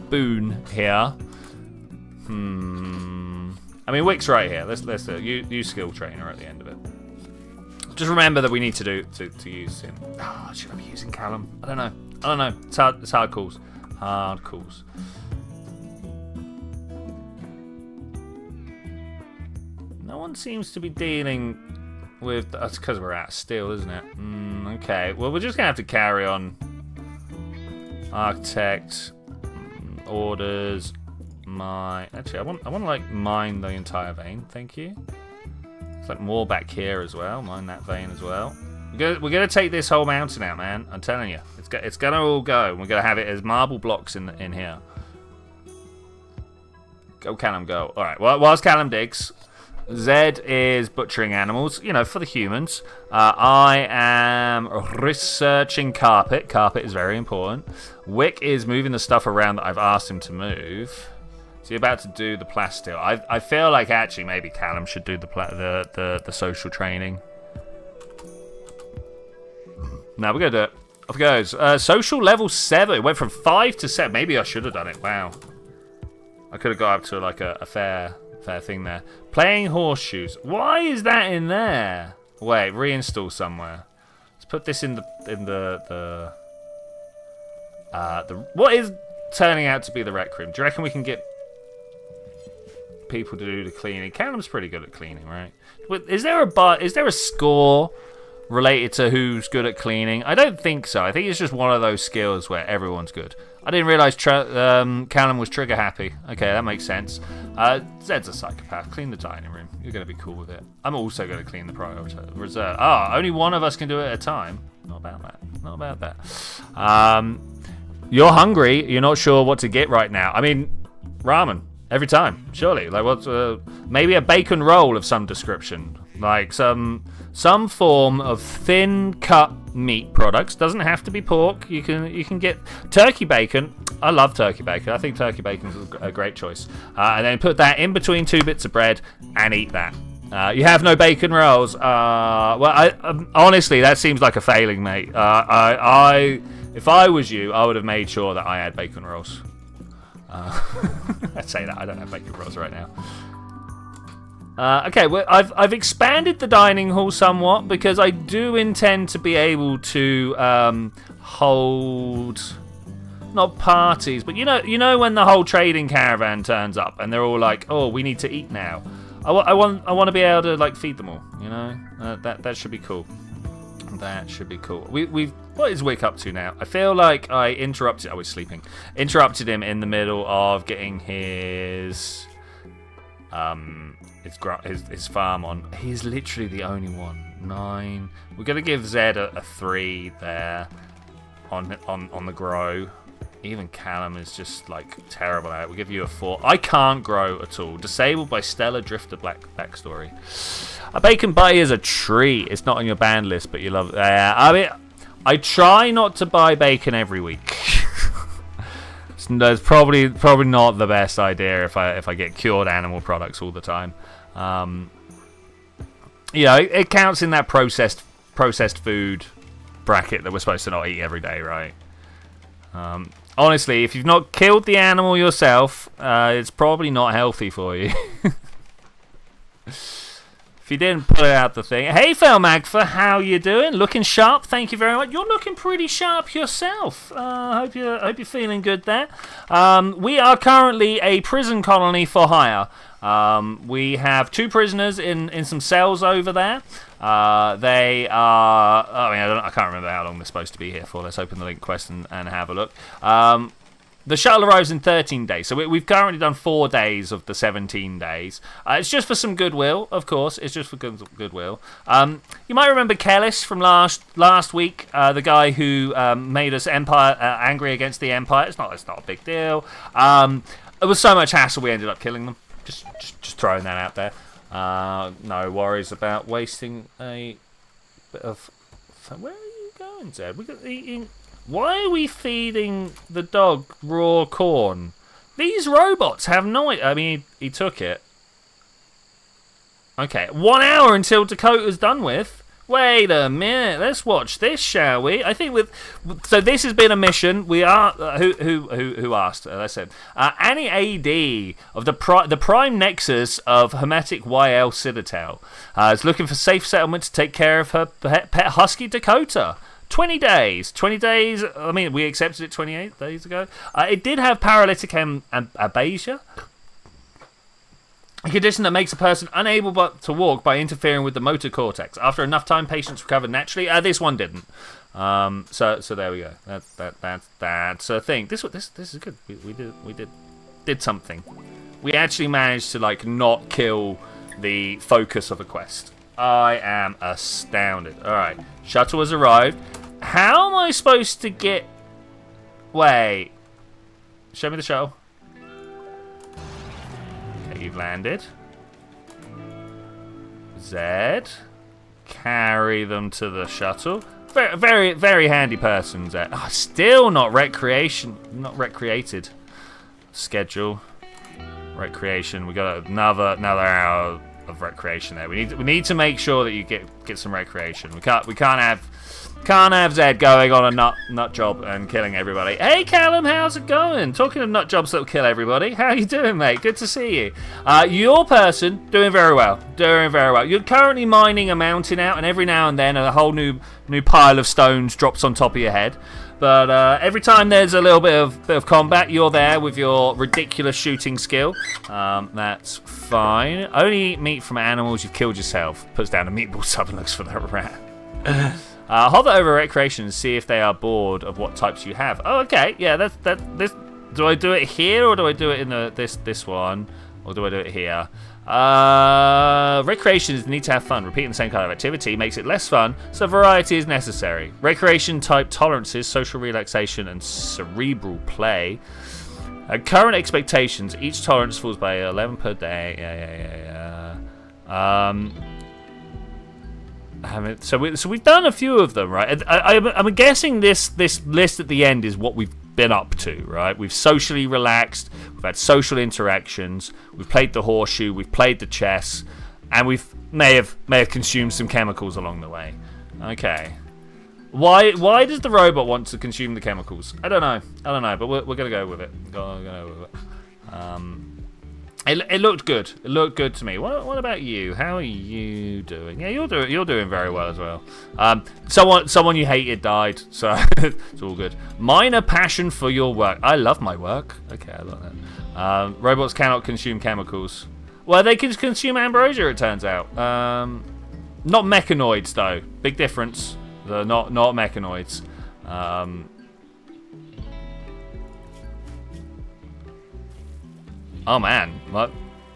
boon here. I I mean, Wick's right here. Let's do it. Use skill trainer at the end of it. Just remember that we need to use him. Oh, should I be using Callum? I don't know. It's hard calls. Hard calls. No one seems to be dealing with... That's because we're out of steel, isn't it? Okay. Well, we're just going to have to carry on. Architect. Orders. Actually, I want to, like, mine the entire vein. Thank you. It's like more back here as well. Mine that vein as well. We're gonna take this whole mountain out, man. I'm telling you, it's gonna all go. We're gonna have it as marble blocks in here. Go, Callum, go. All right. Well, whilst Callum digs, Zed is butchering animals. You know, for the humans. I am researching carpet. Carpet is very important. Wick is moving the stuff around that I've asked him to move. So you're about to do the plasteel. I feel like actually maybe Callum should do the social training. Now we're gonna do it. Off it goes. Social level 7. It went from 5 to 7. Maybe I should have done it. Wow. I could have got up to like a fair thing there. Playing horseshoes. Why is that in there? Wait, reinstall somewhere. Let's put this in the what is turning out to be the rec room. Do you reckon we can get people to do the cleaning? Callum's pretty good at cleaning, right? Is there a score related to who's good at cleaning? I don't think so. I think it's just one of those skills where everyone's good. I didn't realise Callum was trigger happy. Okay, that makes sense. Zed's a psychopath. Clean the dining room. You're going to be cool with it. I'm also going to clean the reserve. Only one of us can do it at a time. Not about that. You're hungry. You're not sure what to get right now. I mean, ramen. Every time, surely. Like, what's maybe a bacon roll of some description, like some form of thin cut meat products. Doesn't have to be pork. You can get turkey bacon. I love turkey bacon. I think turkey bacon is a great choice. And then put that in between 2 bits of bread and eat that. You have no bacon rolls. Honestly, that seems like a failing, mate. If I was you, I would have made sure that I had bacon rolls. I'd say that I don't have bacon rolls right now. Okay, well, I've expanded the dining hall somewhat because I do intend to be able to hold not parties, but you know when the whole trading caravan turns up and they're all like, "Oh, we need to eat now." I want to be able to like feed them all. You know, that should be cool. That should be cool. What is Wick up to now? I feel like I interrupted. I was sleeping. Interrupted him in the middle of getting his farm on. He's literally the only one. 9. We're gonna give Zed a 3 there on the grow. Even Callum is just like terrible at it. We'll give you a 4. I can't grow at all. Disabled by Stellar Drifter backstory. A bacon butty is a tree. It's not on your banned list, but you love it. I mean, I try not to buy bacon every week. That's probably not the best idea if I get cured animal products all the time. It counts in that processed food bracket that we're supposed to not eat every day, right? Honestly, if you've not killed the animal yourself, it's probably not healthy for you. If you didn't put it out the thing. Hey, Felmagfa, how you doing? Looking sharp, thank you very much. You're looking pretty sharp yourself. Hope you're feeling good there. We are currently a prison colony for hire. We have 2 prisoners in some cells over there. They are... I can't remember how long they're supposed to be here for. Let's open the link quest and have a look. The shuttle arrives in 13 days. So we've currently done 4 days of the 17 days. It's just for some goodwill, of course. It's just for goodwill. You might remember Kellis from last week, the guy who made us angry against the Empire. It's not a big deal. It was so much hassle we ended up killing them. Just throwing that out there. No worries about wasting a bit of... Where are you going, Zed? We're eating... Why are we feeding the dog raw corn? These robots have no... I mean, he took it. Okay, 1 hour until Dakota's done with. Wait a minute. Let's watch this, shall we? I think so this has been a mission. We are who asked? Let's say Annie AD of the prime nexus of Hermetic YL Citadel is looking for safe settlement to take care of her pet husky Dakota. 20 days. 20 days. I mean, we accepted it 28 days ago. It did have paralytic abasia. A condition that makes a person unable to walk by interfering with the motor cortex. After enough time, patients recover naturally. This one didn't. So there we go. That's a thing. This is good. We did something. We actually managed to like not kill the focus of a quest. I am astounded. All right, shuttle has arrived. How am I supposed to get? Wait. Show me the shuttle. You've landed. Z. Carry them to the shuttle. Very, very, very handy person, Z. Oh, still not recreated. Schedule. Recreation. We got another hour of recreation there. We need to make sure that you get some recreation. We can't have Zed going on a nut job and killing everybody. Hey Callum, how's it going? Talking of nut jobs that'll kill everybody. How you doing, mate? Good to see you. Your person doing very well. You're currently mining a mountain out, and every now and then a whole new pile of stones drops on top of your head. But every time there's a little bit of combat, you're there with your ridiculous shooting skill. That's fine. Only eat meat from animals you've killed yourself. Puts down a meatball sub and looks for the rat. Hover over recreation and see if they are bored of what types you have. Oh, okay. Yeah, this. Do I do it here or do I do it in this one, or do I do it here? Recreation is the need to have fun. Repeating the same kind of activity makes it less fun, so variety is necessary. Recreation type tolerances, social relaxation, and cerebral play. Current expectations. Each tolerance falls by 11 per day. Yeah. So we've done a few of them, right? I'm guessing this list at the end is what we've been up to, right? We've socially relaxed, we've had social interactions, we've played the horseshoe, we've played the chess, and we may have consumed some chemicals along the way. Okay. Why does the robot want to consume the chemicals? I don't know, but we're gonna go with it. It looked good. It looked good to me. What about you? How are you doing? Yeah, you're doing very well as well. Someone you hated died, so it's all good. Minor passion for your work. I love my work. Okay, I like that. Robots cannot consume chemicals. Well, they can consume ambrosia, it turns out. Not mechanoids though. Big difference. They're not mechanoids. Oh man, what?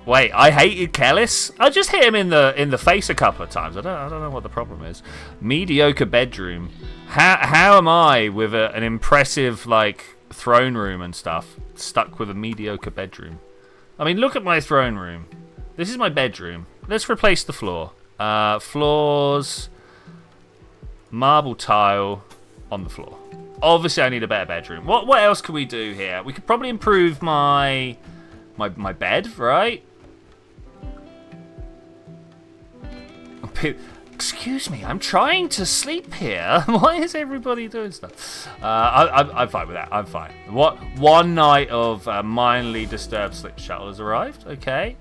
Wait, I hated Kellis? I just hit him in the face a couple of times. I don't know what the problem is. Mediocre bedroom. How am I with an impressive like throne room and stuff stuck with a mediocre bedroom? I mean, look at my throne room. This is my bedroom. Let's replace the floor. Floors, marble tile on the floor. Obviously, I need a better bedroom. What else can we do here? We could probably improve my bed, right? Excuse me, I'm trying to sleep here. Why is everybody doing stuff? I'm fine with that. I'm fine. One night of mildly disturbed sleep. Shuttle has arrived. Okay.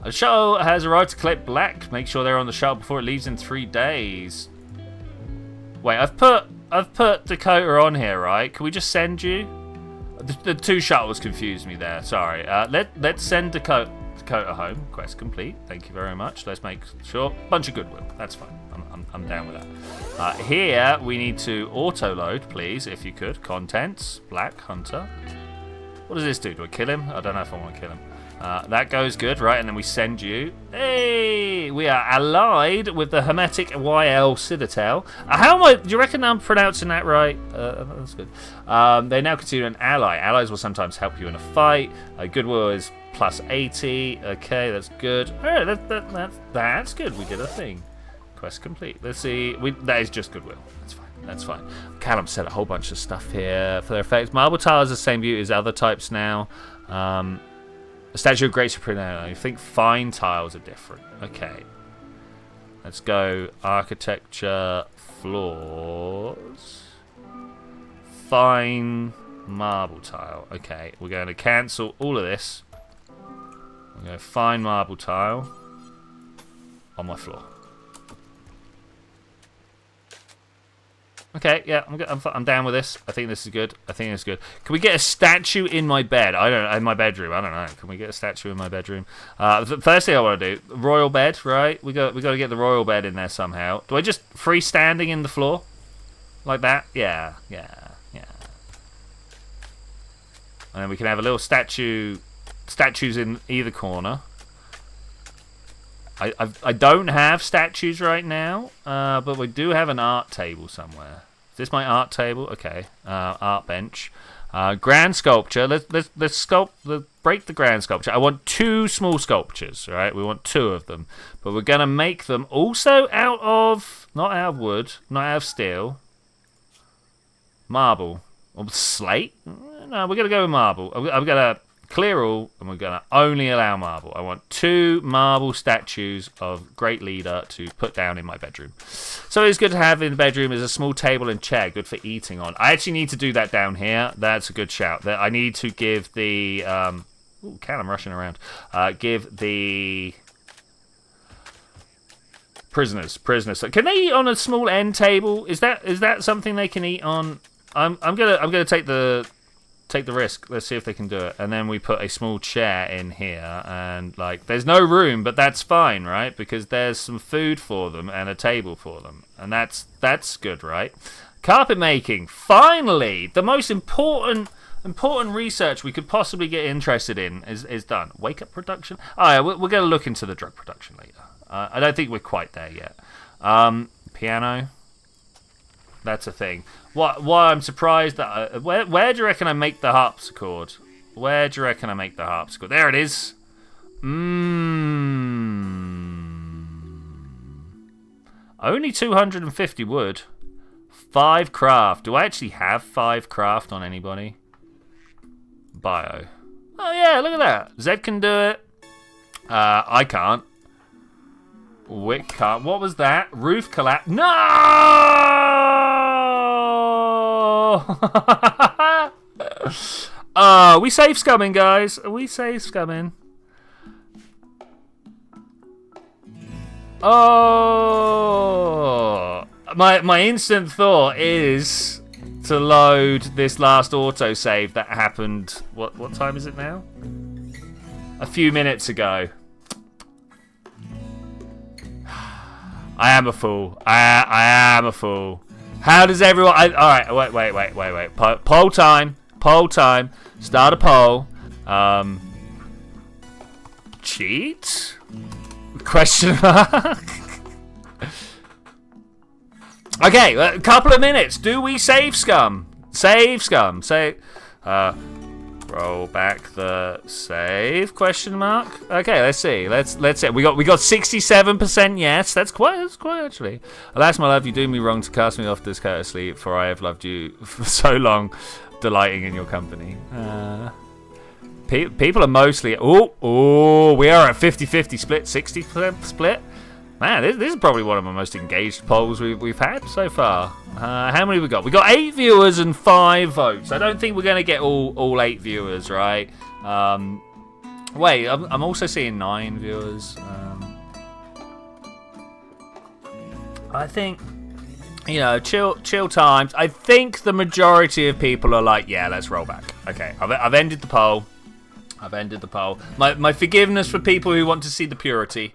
A shuttle has arrived to collect Black. Make sure they're on the shuttle before it leaves in 3 days. Wait, I've put Dakota on here, right? Can we just send you? The 2 shuttles confused me there. Sorry. Let's send Dakota home. Quest complete. Thank you very much. Let's make sure. Bunch of goodwill. That's fine. I'm down with that. Here we need to auto load, please, if you could. Contents. Black Hunter. What does this do? Do I kill him? I don't know if I want to kill him. That goes good, right? And then we send you. Hey, we are allied with the Hermetic YL Citadel. How am I? Do you reckon I'm pronouncing that right? That's good. They now consider an ally. Allies will sometimes help you in a fight. Goodwill is plus 80. Okay, that's good. All right, that's good. We did a thing. Quest complete. Let's see. That is just goodwill. That's fine. That's fine. Callum said a whole bunch of stuff here for their effects. Marble tile is the same beauty as other types now. A statue of Great Supreme. I think fine tiles are different. Okay. Let's go architecture, floors, fine marble tile. Okay, we're going to cancel all of this. I'm going to fine marble tile on my floor. Okay, yeah, I'm down with this. I think this is good. Can we get a statue in my bed? In my bedroom. I don't know. Can we get a statue in my bedroom? The first thing I want to do, royal bed, right? We got to get the royal bed in there somehow. Do I just freestanding in the floor like that? Yeah. And then we can have a little statues in either corner. I don't have statues right now, but we do have an art table somewhere. Is this my art table? Okay, art bench, grand sculpture. Let's break the grand sculpture. I want 2 small sculptures. Right, we want 2 of them, but we're gonna make them also not out of wood, not out of steel, marble or slate. No, we're gonna go with marble. I'm gonna clear all, and we're going to only allow marble. I want 2 marble statues of great leader to put down in my bedroom. So it's good to have in the bedroom is a small table and chair, good for eating on. I actually need to do that down here. That's a good shout. That I need to give the I'm rushing around. Give the prisoners. So can they eat on a small end table? Is that something they can eat on? I'm gonna take the risk. Let's see if they can do it. And then we put a small chair in here, and there's no room, but that's fine, right? Because there's some food for them and a table for them, and that's good, right? Carpet making, finally, the most important research we could possibly get interested in is done. Wake up production. Oh yeah, we're going to look into the drug production later. I don't think we're quite there yet. Piano. That's a thing. Why I'm surprised that where do you reckon I make the harpsichord? There it is. Only 250 wood. 5 craft. Do I actually have 5 craft on anybody? Bio. Oh yeah, look at that. Zed can do it. I can't. Wick can't. What was that? Roof collapse. No! We safe scumming, guys. We safe scumming. Oh, my instant thought is to load this last autosave that happened. What time is it now? A few minutes ago. I am a fool. I am a fool. How does everyone... all right, wait. Poll time. Start a poll. Cheat? Question mark? Okay, a couple of minutes. Do we save scum? Say... roll back the save? Question mark. Okay, let's see. Let's see. We got 67% yes. That's quite actually. Alas, my love, you do me wrong to cast me off discourteously, for I have loved you for so long, delighting in your company. People are mostly. Oh, we are at 50-50 split, 60% split. Man, this is probably one of the most engaged polls we've had so far. How many we got? We got 8 viewers and 5 votes. I don't think we're going to get all 8 viewers, right? Wait, I'm also seeing 9 viewers. I think, chill times. I think the majority of people are like, yeah, let's roll back. Okay, I've ended the poll. My forgiveness for people who want to see the purity.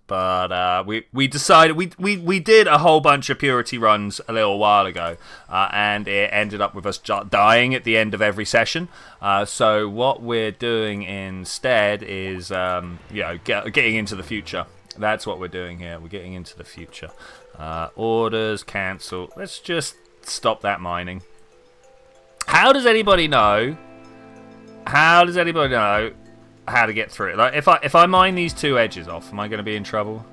But we decided we did a whole bunch of purity runs a little while ago, and it ended up with us dying at the end of every session. So what we're doing instead is getting into the future. That's what we're doing here. We're getting into the future. Orders cancel. Let's just stop that mining. How does anybody know how to get through it? Like, if I mine these 2 edges off, am I going to be in trouble?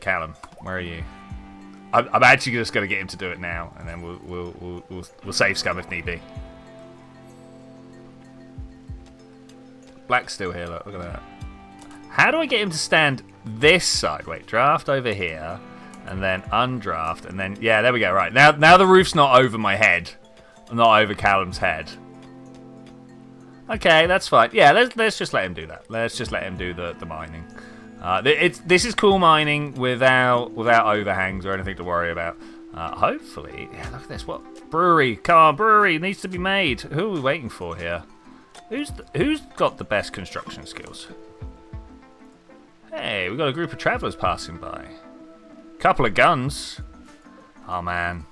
Callum, where are you? I'm actually just going to get him to do it now, and then we'll save scum if need be. Black's still here. Look at that. How do I get him to stand this side? Wait, draft over here, and then undraft, and then yeah, there we go. Right now the roof's not over my head, not over Callum's head. Okay, that's fine. Yeah, let's just let him do that. Let's just let him do the mining. This is cool mining without overhangs or anything to worry about. Hopefully, yeah. Look at this. What brewery? Come on, brewery needs to be made. Who are we waiting for here? Who's got the best construction skills? Hey, we've got a group of travellers passing by. Couple of guns. Oh man.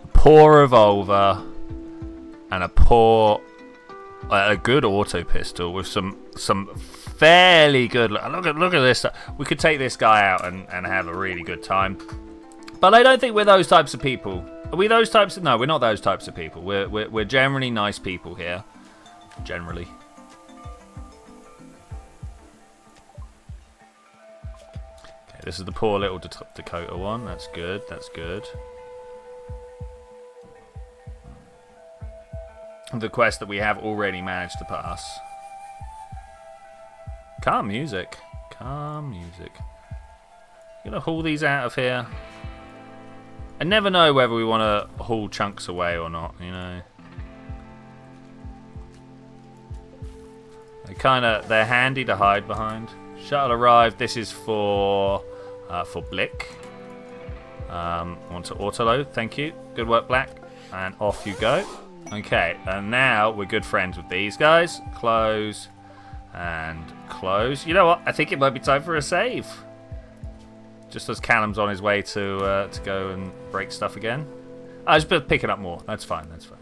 A poor revolver and a good auto pistol with some fairly good. Look at this. We could take this guy out and have a really good time. But I don't think we're those types of people. Are we those types of? No, we're not those types of people. We're generally nice people here. Generally. Okay, this is the poor little Dakota one. That's good. That's good. The quest that we have already managed to pass. Calm music. Calm music. Gonna haul these out of here. I never know whether we want to haul chunks away or not, you know. They're handy to hide behind. Shuttle arrived. This is for Blick. Want to auto load? Thank you. Good work, Black. And off you go. Okay, and now we're good friends with these guys. Close and close. You know what? I think it might be time for a save. Just as Callum's on his way to go and break stuff again. I was picking up more. That's fine. That's fine.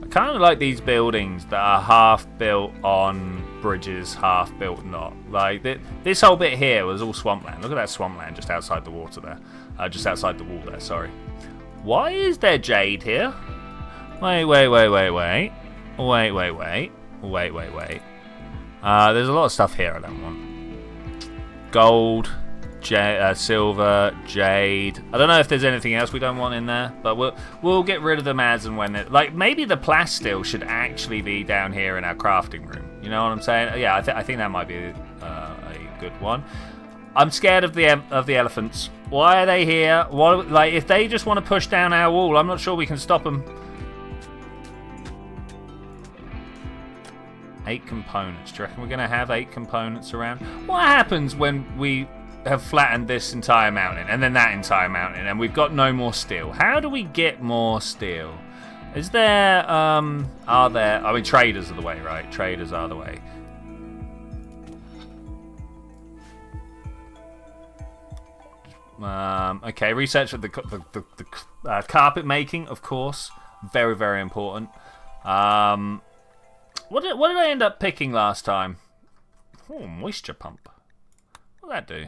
I kind of like these buildings that are half built on bridges, half built not. Like this whole bit here was all swampland. Look at that swampland just outside the water there. Just outside the wall there, sorry. Why is there jade here? Wait. There's a lot of stuff here I don't want. Gold, silver, jade. I don't know if there's anything else we don't want in there, but we'll get rid of them as and when. Like maybe the plastil should actually be down here in our crafting room. You know what I'm saying? Yeah, I think that might be a good one. I'm scared of the elephants. Why are they here? Like if they just want to push down our wall, I'm not sure we can stop them. 8 components. Do you reckon we're going to have 8 components around? What happens when we have flattened this entire mountain and then that entire mountain and we've got no more steel? How do we get more steel? Is there, are there, I mean, traders are the way, right? Traders are the way. Okay, research for the carpet making, of course. Very, very important. What did I end up picking last time? Oh, moisture pump. What did that do?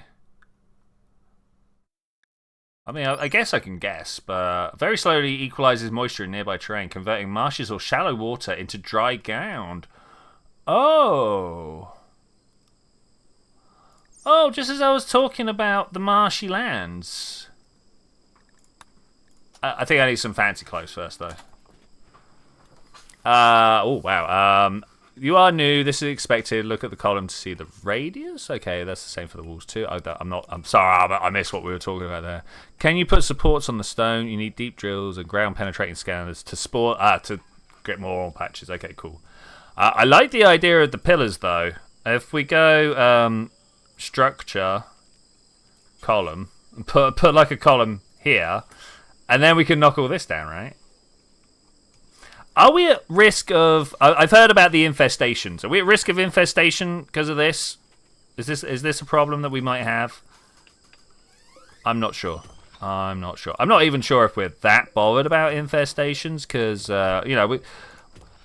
I mean, I guess I can guess, but very slowly equalizes moisture in nearby terrain, converting marshes or shallow water into dry ground. Oh. Oh, just as I was talking about the marshy lands. I think I need some fancy clothes first, though. Oh, wow. You are new. This is expected. Look at the column to see the radius. Okay, that's the same for the walls too. I'm sorry. I missed what we were talking about there. Can you put supports on the stone? You need deep drills and ground penetrating scanners to get more patches. Okay, cool. I like the idea of the pillars though. If we go structure column, put like a column here, and then we can knock all this down, right? Are we at risk of... I've heard about the infestations. Are we at risk of infestation because of this? Is this a problem that we might have? I'm not sure. I'm not even sure if we're that bothered about infestations because, you know,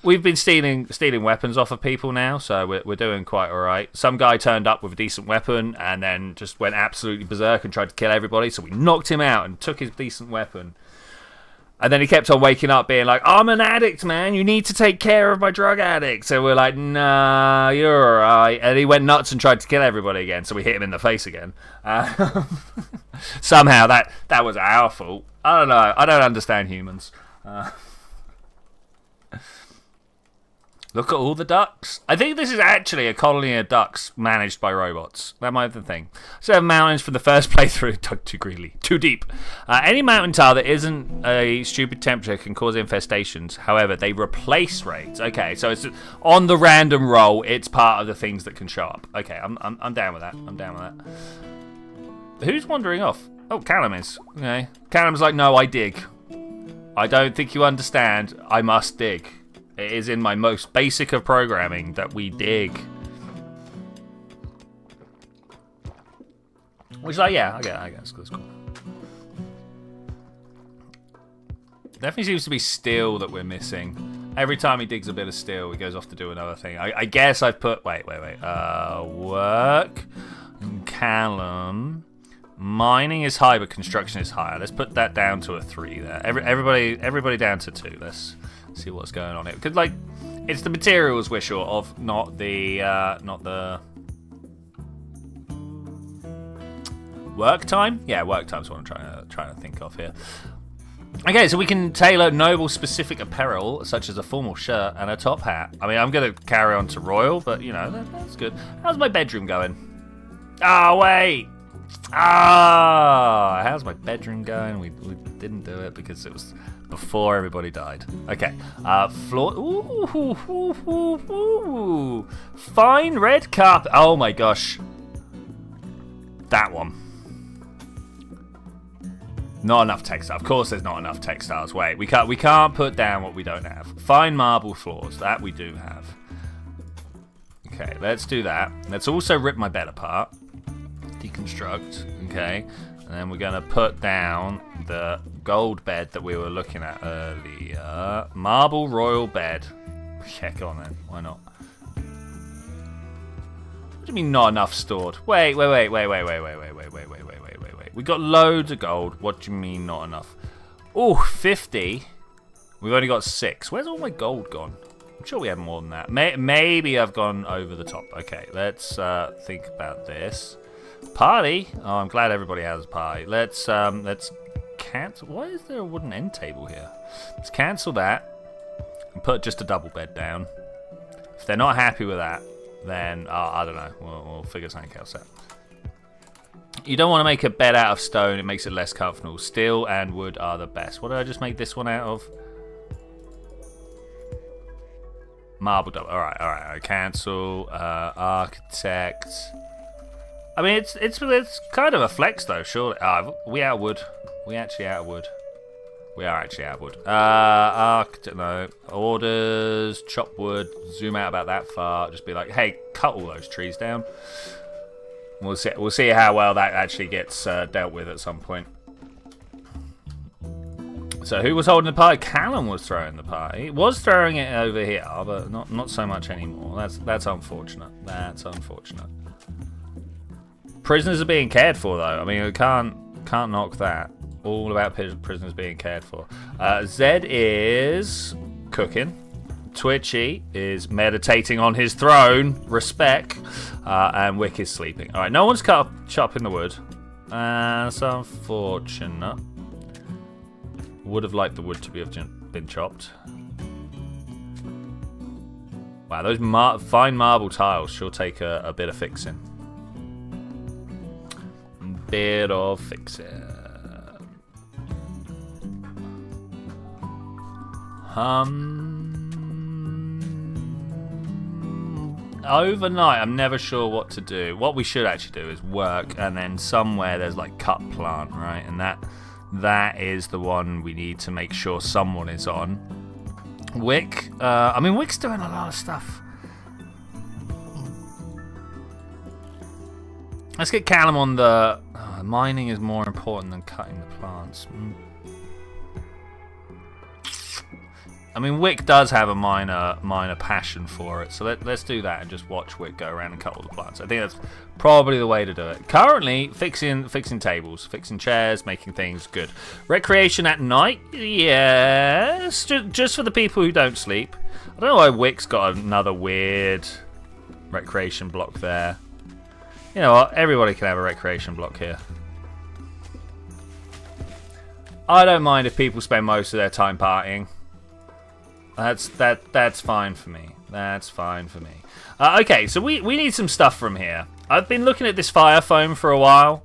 we've been stealing weapons off of people now, so we're doing quite all right. Some guy turned up with a decent weapon and then just went absolutely berserk and tried to kill everybody, so we knocked him out and took his decent weapon. And then he kept on waking up being like, I'm an addict, man. You need to take care of my drug addict. So we're like, nah, you're all right. And he went nuts and tried to kill everybody again. So we hit him in the face again. Somehow that was our fault. I don't know. I don't understand humans. Look at all the ducks. I think this is actually a colony of ducks managed by robots. That might be the thing. So have mountains from the first playthrough. Dug too greedily. Too deep. Any mountain tile that isn't a stupid temperature can cause infestations. However, they replace raids. Okay, so it's on the random roll. It's part of the things that can show up. Okay, I'm down with that. I'm down with that. Who's wandering off? Oh, Callum is. Okay. Callum's like, no, I dig. I don't think you understand. I must dig. It is in my most basic of programming that we dig. Which, like, yeah, I guess that's cool. Definitely seems to be steel that we're missing. Every time he digs a bit of steel, he goes off to do another thing. I guess I've put... Wait. Work. Callum. Mining is high, but construction is higher. Let's put that down to a 3 there. Everybody down to 2. Let's see what's going on here. Because, like, it's the materials we're short of, not the work time. Yeah, work time's what I'm trying to think of here. Okay, so we can tailor noble specific apparel, such as a formal shirt and a top hat. I mean, I'm going to carry on to royal, but, you know, that's good. How's my bedroom going? Oh, wait. How's my bedroom going? We didn't do it because it was before everybody died. Okay, floor. Ooh. Fine red carpet. Oh my gosh, that one. Not enough textiles. Of course, there's not enough textiles. Wait, we can't put down what we don't have. Fine marble floors. That we do have. Okay, let's do that. Let's also rip my bed apart. Deconstruct, okay, and then we're going to put down the gold bed that we were looking at earlier. Marble royal bed. Yeah, go on then. Why not? What do you mean not enough stored? Wait. We got loads of gold. What do you mean not enough? Oh, 50. We've only got 6. Where's all my gold gone? I'm sure we have more than that. Maybe I've gone over the top. Okay, let's think about this. Party? Oh, I'm glad everybody has a party. Let's cancel. Why is there a wooden end table here? Let's cancel that and put just a double bed down. If they're not happy with that, then I don't know. We'll figure something else out. You don't want to make a bed out of stone. It makes it less comfortable. Steel and wood are the best. What did I just make this one out of? Marble double. All right. Cancel. Architect. I mean, it's kind of a flex though, surely. We out of wood. We actually out of wood. We are actually out of wood. No. Orders, chop wood, zoom out about that far. Just be like, hey, cut all those trees down. We'll see how well that actually gets dealt with at some point. So who was holding the party? Callum was throwing the party. He was throwing it over here, but not so much anymore. That's unfortunate. That's unfortunate. Prisoners are being cared for, though. I mean, we can't knock that. All about prisoners being cared for. Zed is cooking. Twitchi is meditating on his throne. Respect. And Wick is sleeping. All right, no one's chopping the wood. That's unfortunate. Would have liked the wood to have been chopped. Wow, those fine marble tiles sure take a bit of fixing. Bit of fixing. Overnight, I'm never sure what to do. What we should actually do is work, and then somewhere there's like cut plant, right? And that is the one we need to make sure someone is on. Wick. I mean, Wick's doing a lot of stuff. Let's get Callum on the... mining is more important than cutting the plants. I mean, Wick does have a minor passion for it, so let's do that and just watch Wick go around and cut all the plants. I think that's probably the way to do it. Currently, fixing tables, fixing chairs, making things good. Recreation at night? Yes, just for the people who don't sleep. I don't know why Wick's got another weird recreation block there. You know what? Everybody can have a recreation block here. I don't mind if people spend most of their time partying. That's fine for me. That's fine for me. Okay, so we need some stuff from here. I've been looking at this fire foam for a while.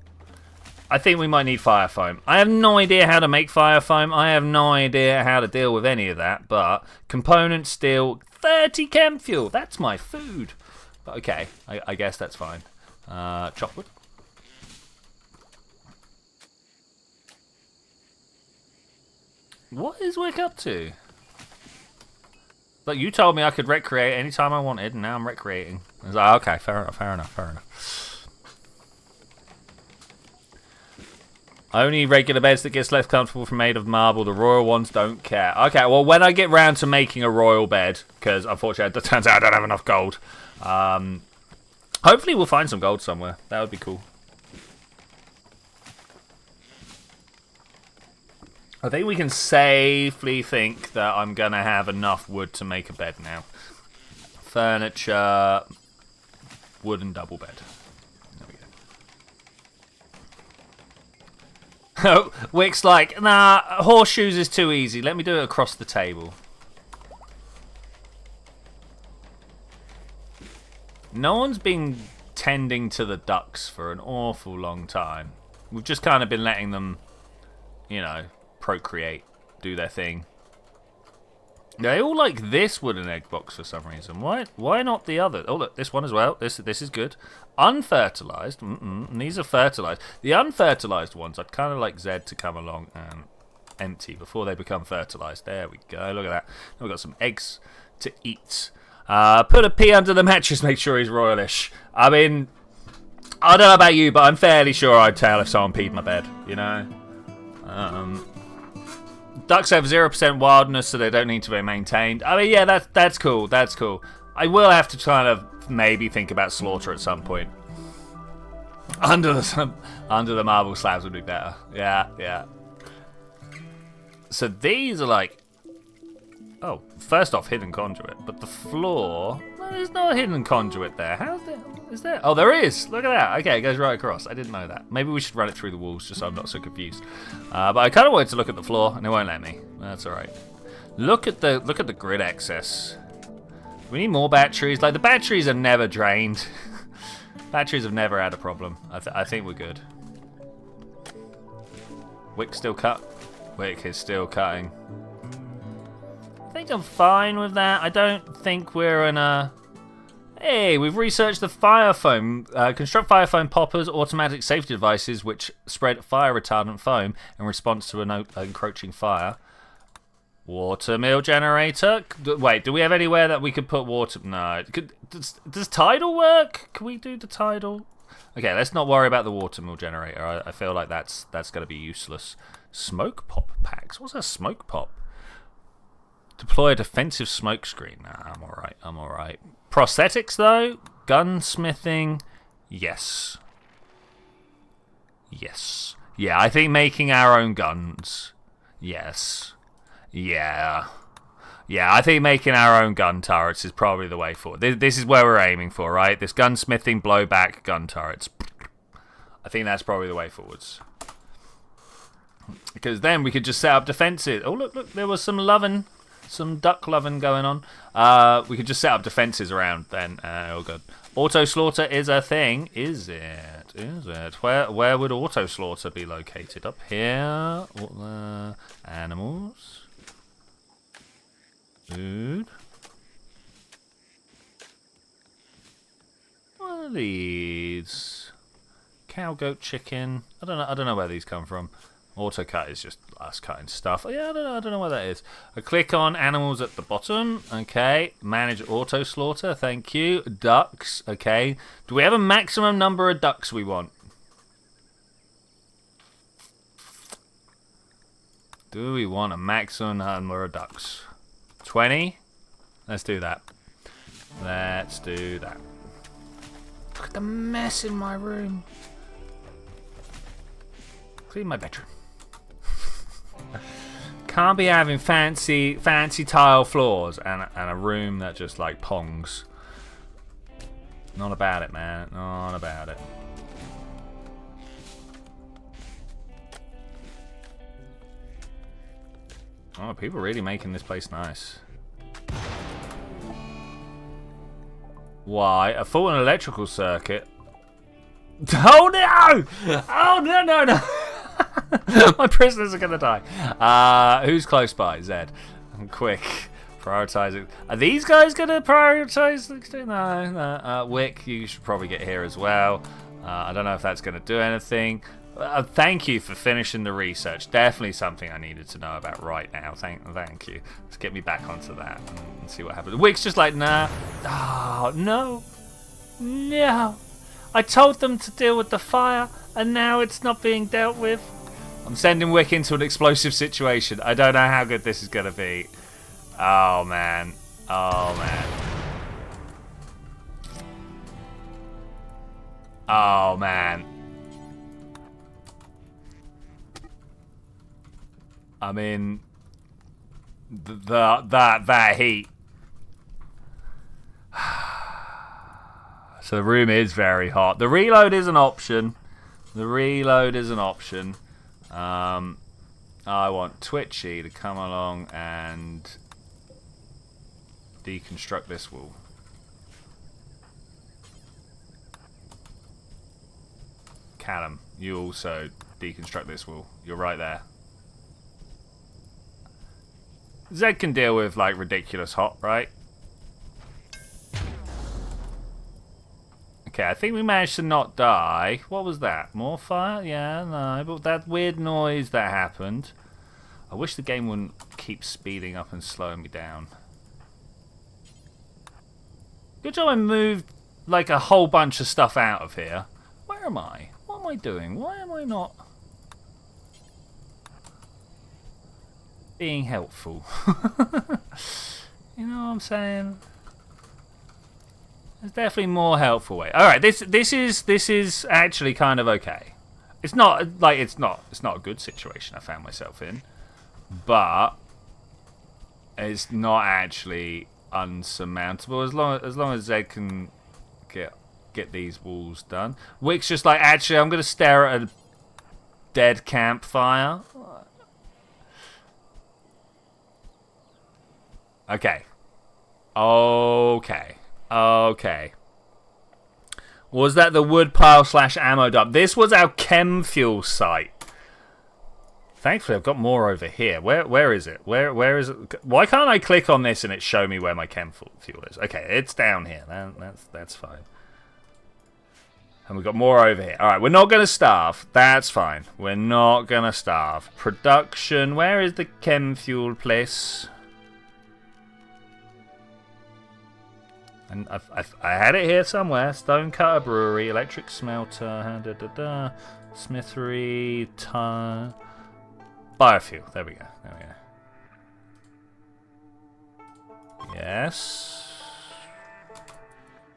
I think we might need fire foam. I have no idea how to make fire foam. I have no idea how to deal with any of that. But component steel, 30 chem fuel. That's my food. But okay, I guess that's fine. Chop wood. What is Wick up to? Like, you told me I could recreate anytime I wanted, and now I'm recreating. I was like, okay, fair enough, fair enough, fair enough. Only regular beds that gets less comfortable from made of marble. The royal ones don't care. Okay, well, when I get round to making a royal bed, because unfortunately it turns out I don't have enough gold. Hopefully we'll find some gold somewhere. That would be cool. I think we can safely think that I'm going to have enough wood to make a bed now. Furniture, wooden double bed. There we go. Wick's like, nah, horseshoes is too easy. Let me do it across the table. No one's been tending to the ducks for an awful long time. We've just kind of been letting them, you know, procreate, do their thing. They all like this wooden egg box for some reason. Why not the other? Oh look, this one as well. This is good. Unfertilized. And these are fertilized. The unfertilized ones, I'd kind of like Zed to come along and empty before they become fertilized. There we go. Look at that. We've got some eggs to eat. Put a pea under the mattress. Make sure he's royalish. I mean, I don't know about you, but I'm fairly sure I'd tell if someone peed my bed. You know. Ducks have 0% wildness, so they don't need to be maintained. I mean, yeah, that's cool. That's cool. I will have to kind of maybe think about slaughter at some point. Under the marble slabs would be better. Yeah, yeah. So these are like, oh, first off, hidden conduit, but the floor. No, there's no hidden conduit there. How's there? Is there? Oh, there is. Look at that. Okay, it goes right across. I didn't know that. Maybe we should run it through the walls just so I'm not so confused. But I kind of wanted to look at the floor, and it won't let me. That's all right. Look at the grid excess. We need more batteries. Like, the batteries are never drained. Batteries have never had a problem. I think we're good. Wick still cut. Wick is still cutting. I think I'm fine with that. I don't think we're in a... Hey, we've researched the fire foam. Construct fire foam poppers, automatic safety devices which spread fire retardant foam in response to an encroaching fire. Water mill generator. Wait, do we have anywhere that we could put water? No. Does tidal work? Can we do the tidal? Okay, let's not worry about the water mill generator. I feel like that's going to be useless. Smoke pop packs. What's a smoke pop? Deploy a defensive smoke screen. Nah, I'm alright. I'm alright. Prosthetics, though? Gunsmithing? Yes. Yes. Yeah, I think making our own guns. Yes. Yeah. Yeah, I think making our own gun turrets is probably the way forward. This is where we're aiming for, right? This gunsmithing, blowback, gun turrets. I think that's probably the way forwards. Because then we could just set up defenses. Oh, look, there was some loving... Some duck loving going on. We could just set up defenses around then. Oh good. Auto slaughter is a thing. Is it? Is it? Where would auto slaughter be located? Up here. Animals. Food. What are these? Cow, goat, chicken. I don't know where these come from. Auto cut is just us cutting stuff. Yeah, I don't know what that is. I click on animals at the bottom. Okay. Manage auto slaughter. Thank you. Ducks. Okay. Do we have a maximum number of ducks we want? Do we want a maximum number of ducks? 20? Let's do that. Let's do that. Look at the mess in my room. Clean my bedroom. Can't be having fancy tile floors and a room that just like pongs. Not about it, man. Not about it. Oh, people are really making this place nice. Why? A fault in an electrical circuit. Oh no! Oh no, no, no! My prisoners are gonna die. Who's close by? Zed. Quick. Prioritizing. Are these guys gonna prioritize? No, no. Wick, you should probably get here as well. I don't know if that's gonna do anything. Thank you for finishing the research. Definitely something I needed to know about right now. Thank you. Let's get me back onto that and see what happens. Wick's just like, nah. Oh, no. No. I told them to deal with the fire, and now it's not being dealt with. I'm sending Wick into an explosive situation. I don't know how good this is going to be. Oh, man. Oh, man. Oh, man. I mean, that heat. So the room is very hot. The reload is an option. I want Twitchi to come along and deconstruct this wall. Callum, you also deconstruct this wall. You're right there. Zed can deal with, like, ridiculous hot, right? Okay, I think we managed to not die. What was that? More fire? Yeah, no, but that weird noise that happened. I wish the game wouldn't keep speeding up and slowing me down. Good job I moved, like, a whole bunch of stuff out of here. Where am I? What am I doing? Why am I not being helpful? You know what I'm saying? There's definitely more helpful way. All right, this is actually kind of okay. It's not like it's not a good situation I found myself in, but it's not actually unsurmountable as long as Zed can get these walls done. Wick's just like, actually, I'm gonna stare at a dead campfire. Okay. Okay. Was that the wood pile / ammo dump? This was our chem fuel site. Thankfully, I've got more over here. Where is it? Where is it? Why can't I click on this and it show me where my chem fuel is? Okay, it's down here. That's fine. And we've got more over here. All right, we're not going to starve. That's fine. We're not going to starve. Production. Where is the chem fuel place? And I had it here somewhere. Stonecutter Brewery, electric smelter, smithery, biofuel. There we go. Yes.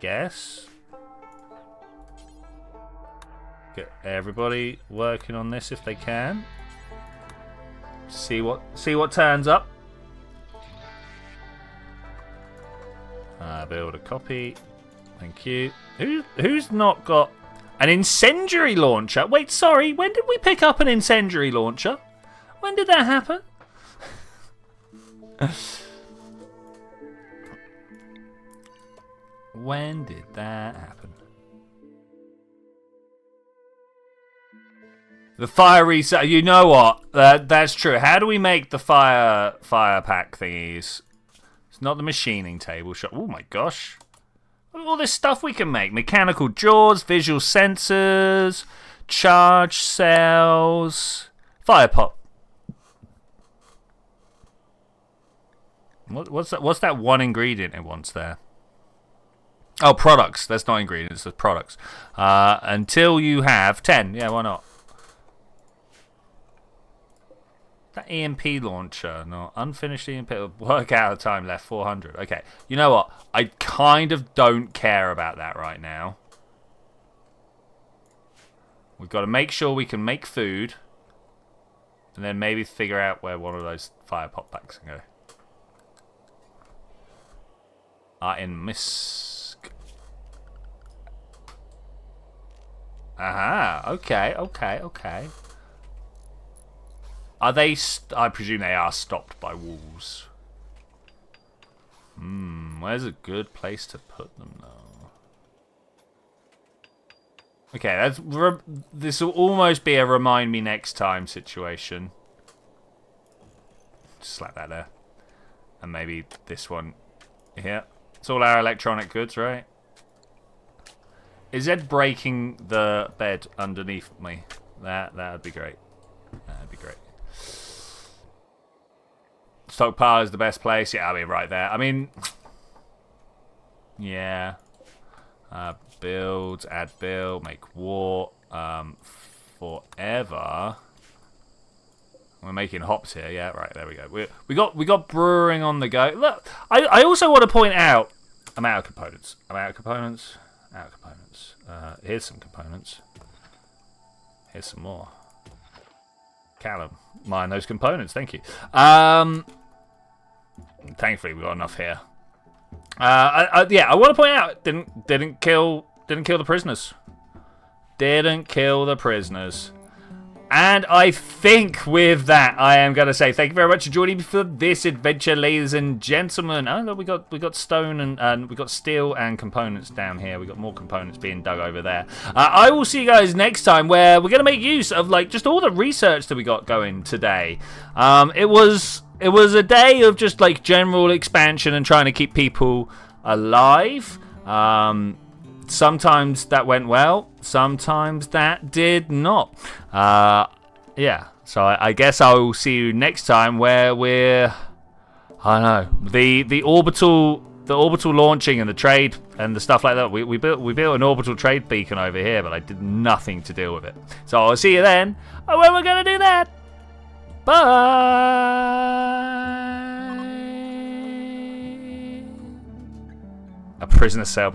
Guess. Get everybody working on this if they can. See what turns up. Build a copy. Thank you. Who's not got an incendiary launcher? Wait, sorry. When did we pick up an incendiary launcher? When did that happen? When did that happen? The fire reset. You know what? That's true. How do we make the fire pack thingies? Not the machining table shop. Oh my gosh. Look at all this stuff we can make. Mechanical jaws, visual sensors, charge cells, fire pop. What's that one ingredient it wants there? Oh, products. That's not ingredients, that's products. Until you have 10. Yeah, why not? That EMP launcher, no, unfinished EMP, work out of time left, 400. Okay, you know what? I kind of don't care about that right now. We've got to make sure we can make food, and then maybe figure out where one of those fire pop packs can go. In Misk. Aha, okay. Are they... I presume they are stopped by walls. Where's a good place to put them, though? Okay, this will almost be a remind me next time situation. Just slap that there. And maybe this one here. It's all our electronic goods, right? Is Ed breaking the bed underneath me? That would be great. That'd be great. Stockpile is the best place. Yeah, I'll be right there. I mean, yeah. Build, add build, make war. Forever. We're making hops here. Yeah, right. There we go. We got brewing on the go. Look, I also want to point out. I'm out of components. Out of components. Here's some components. Here's some more. Callum, mine those components. Thank you. Thankfully, we got enough here. Yeah, I want to point out didn't kill the prisoners. Didn't kill the prisoners. And I think with that, I am going to say thank you very much for joining me for this adventure, ladies and gentlemen. Oh, look, we got stone and we got steel and components down here. We got more components being dug over there. I will see you guys next time, where we're going to make use of like just all the research that we got going today. It was a day of just like general expansion and trying to keep people alive. Sometimes that went well, sometimes that did not. Yeah, so I guess I will see you next time, where we're, I don't know, the orbital launching and the trade and the stuff like that. We built an orbital trade beacon over here, but I did nothing to deal with it. So I'll see you then when we're gonna do that. Bye. A prisoner cell.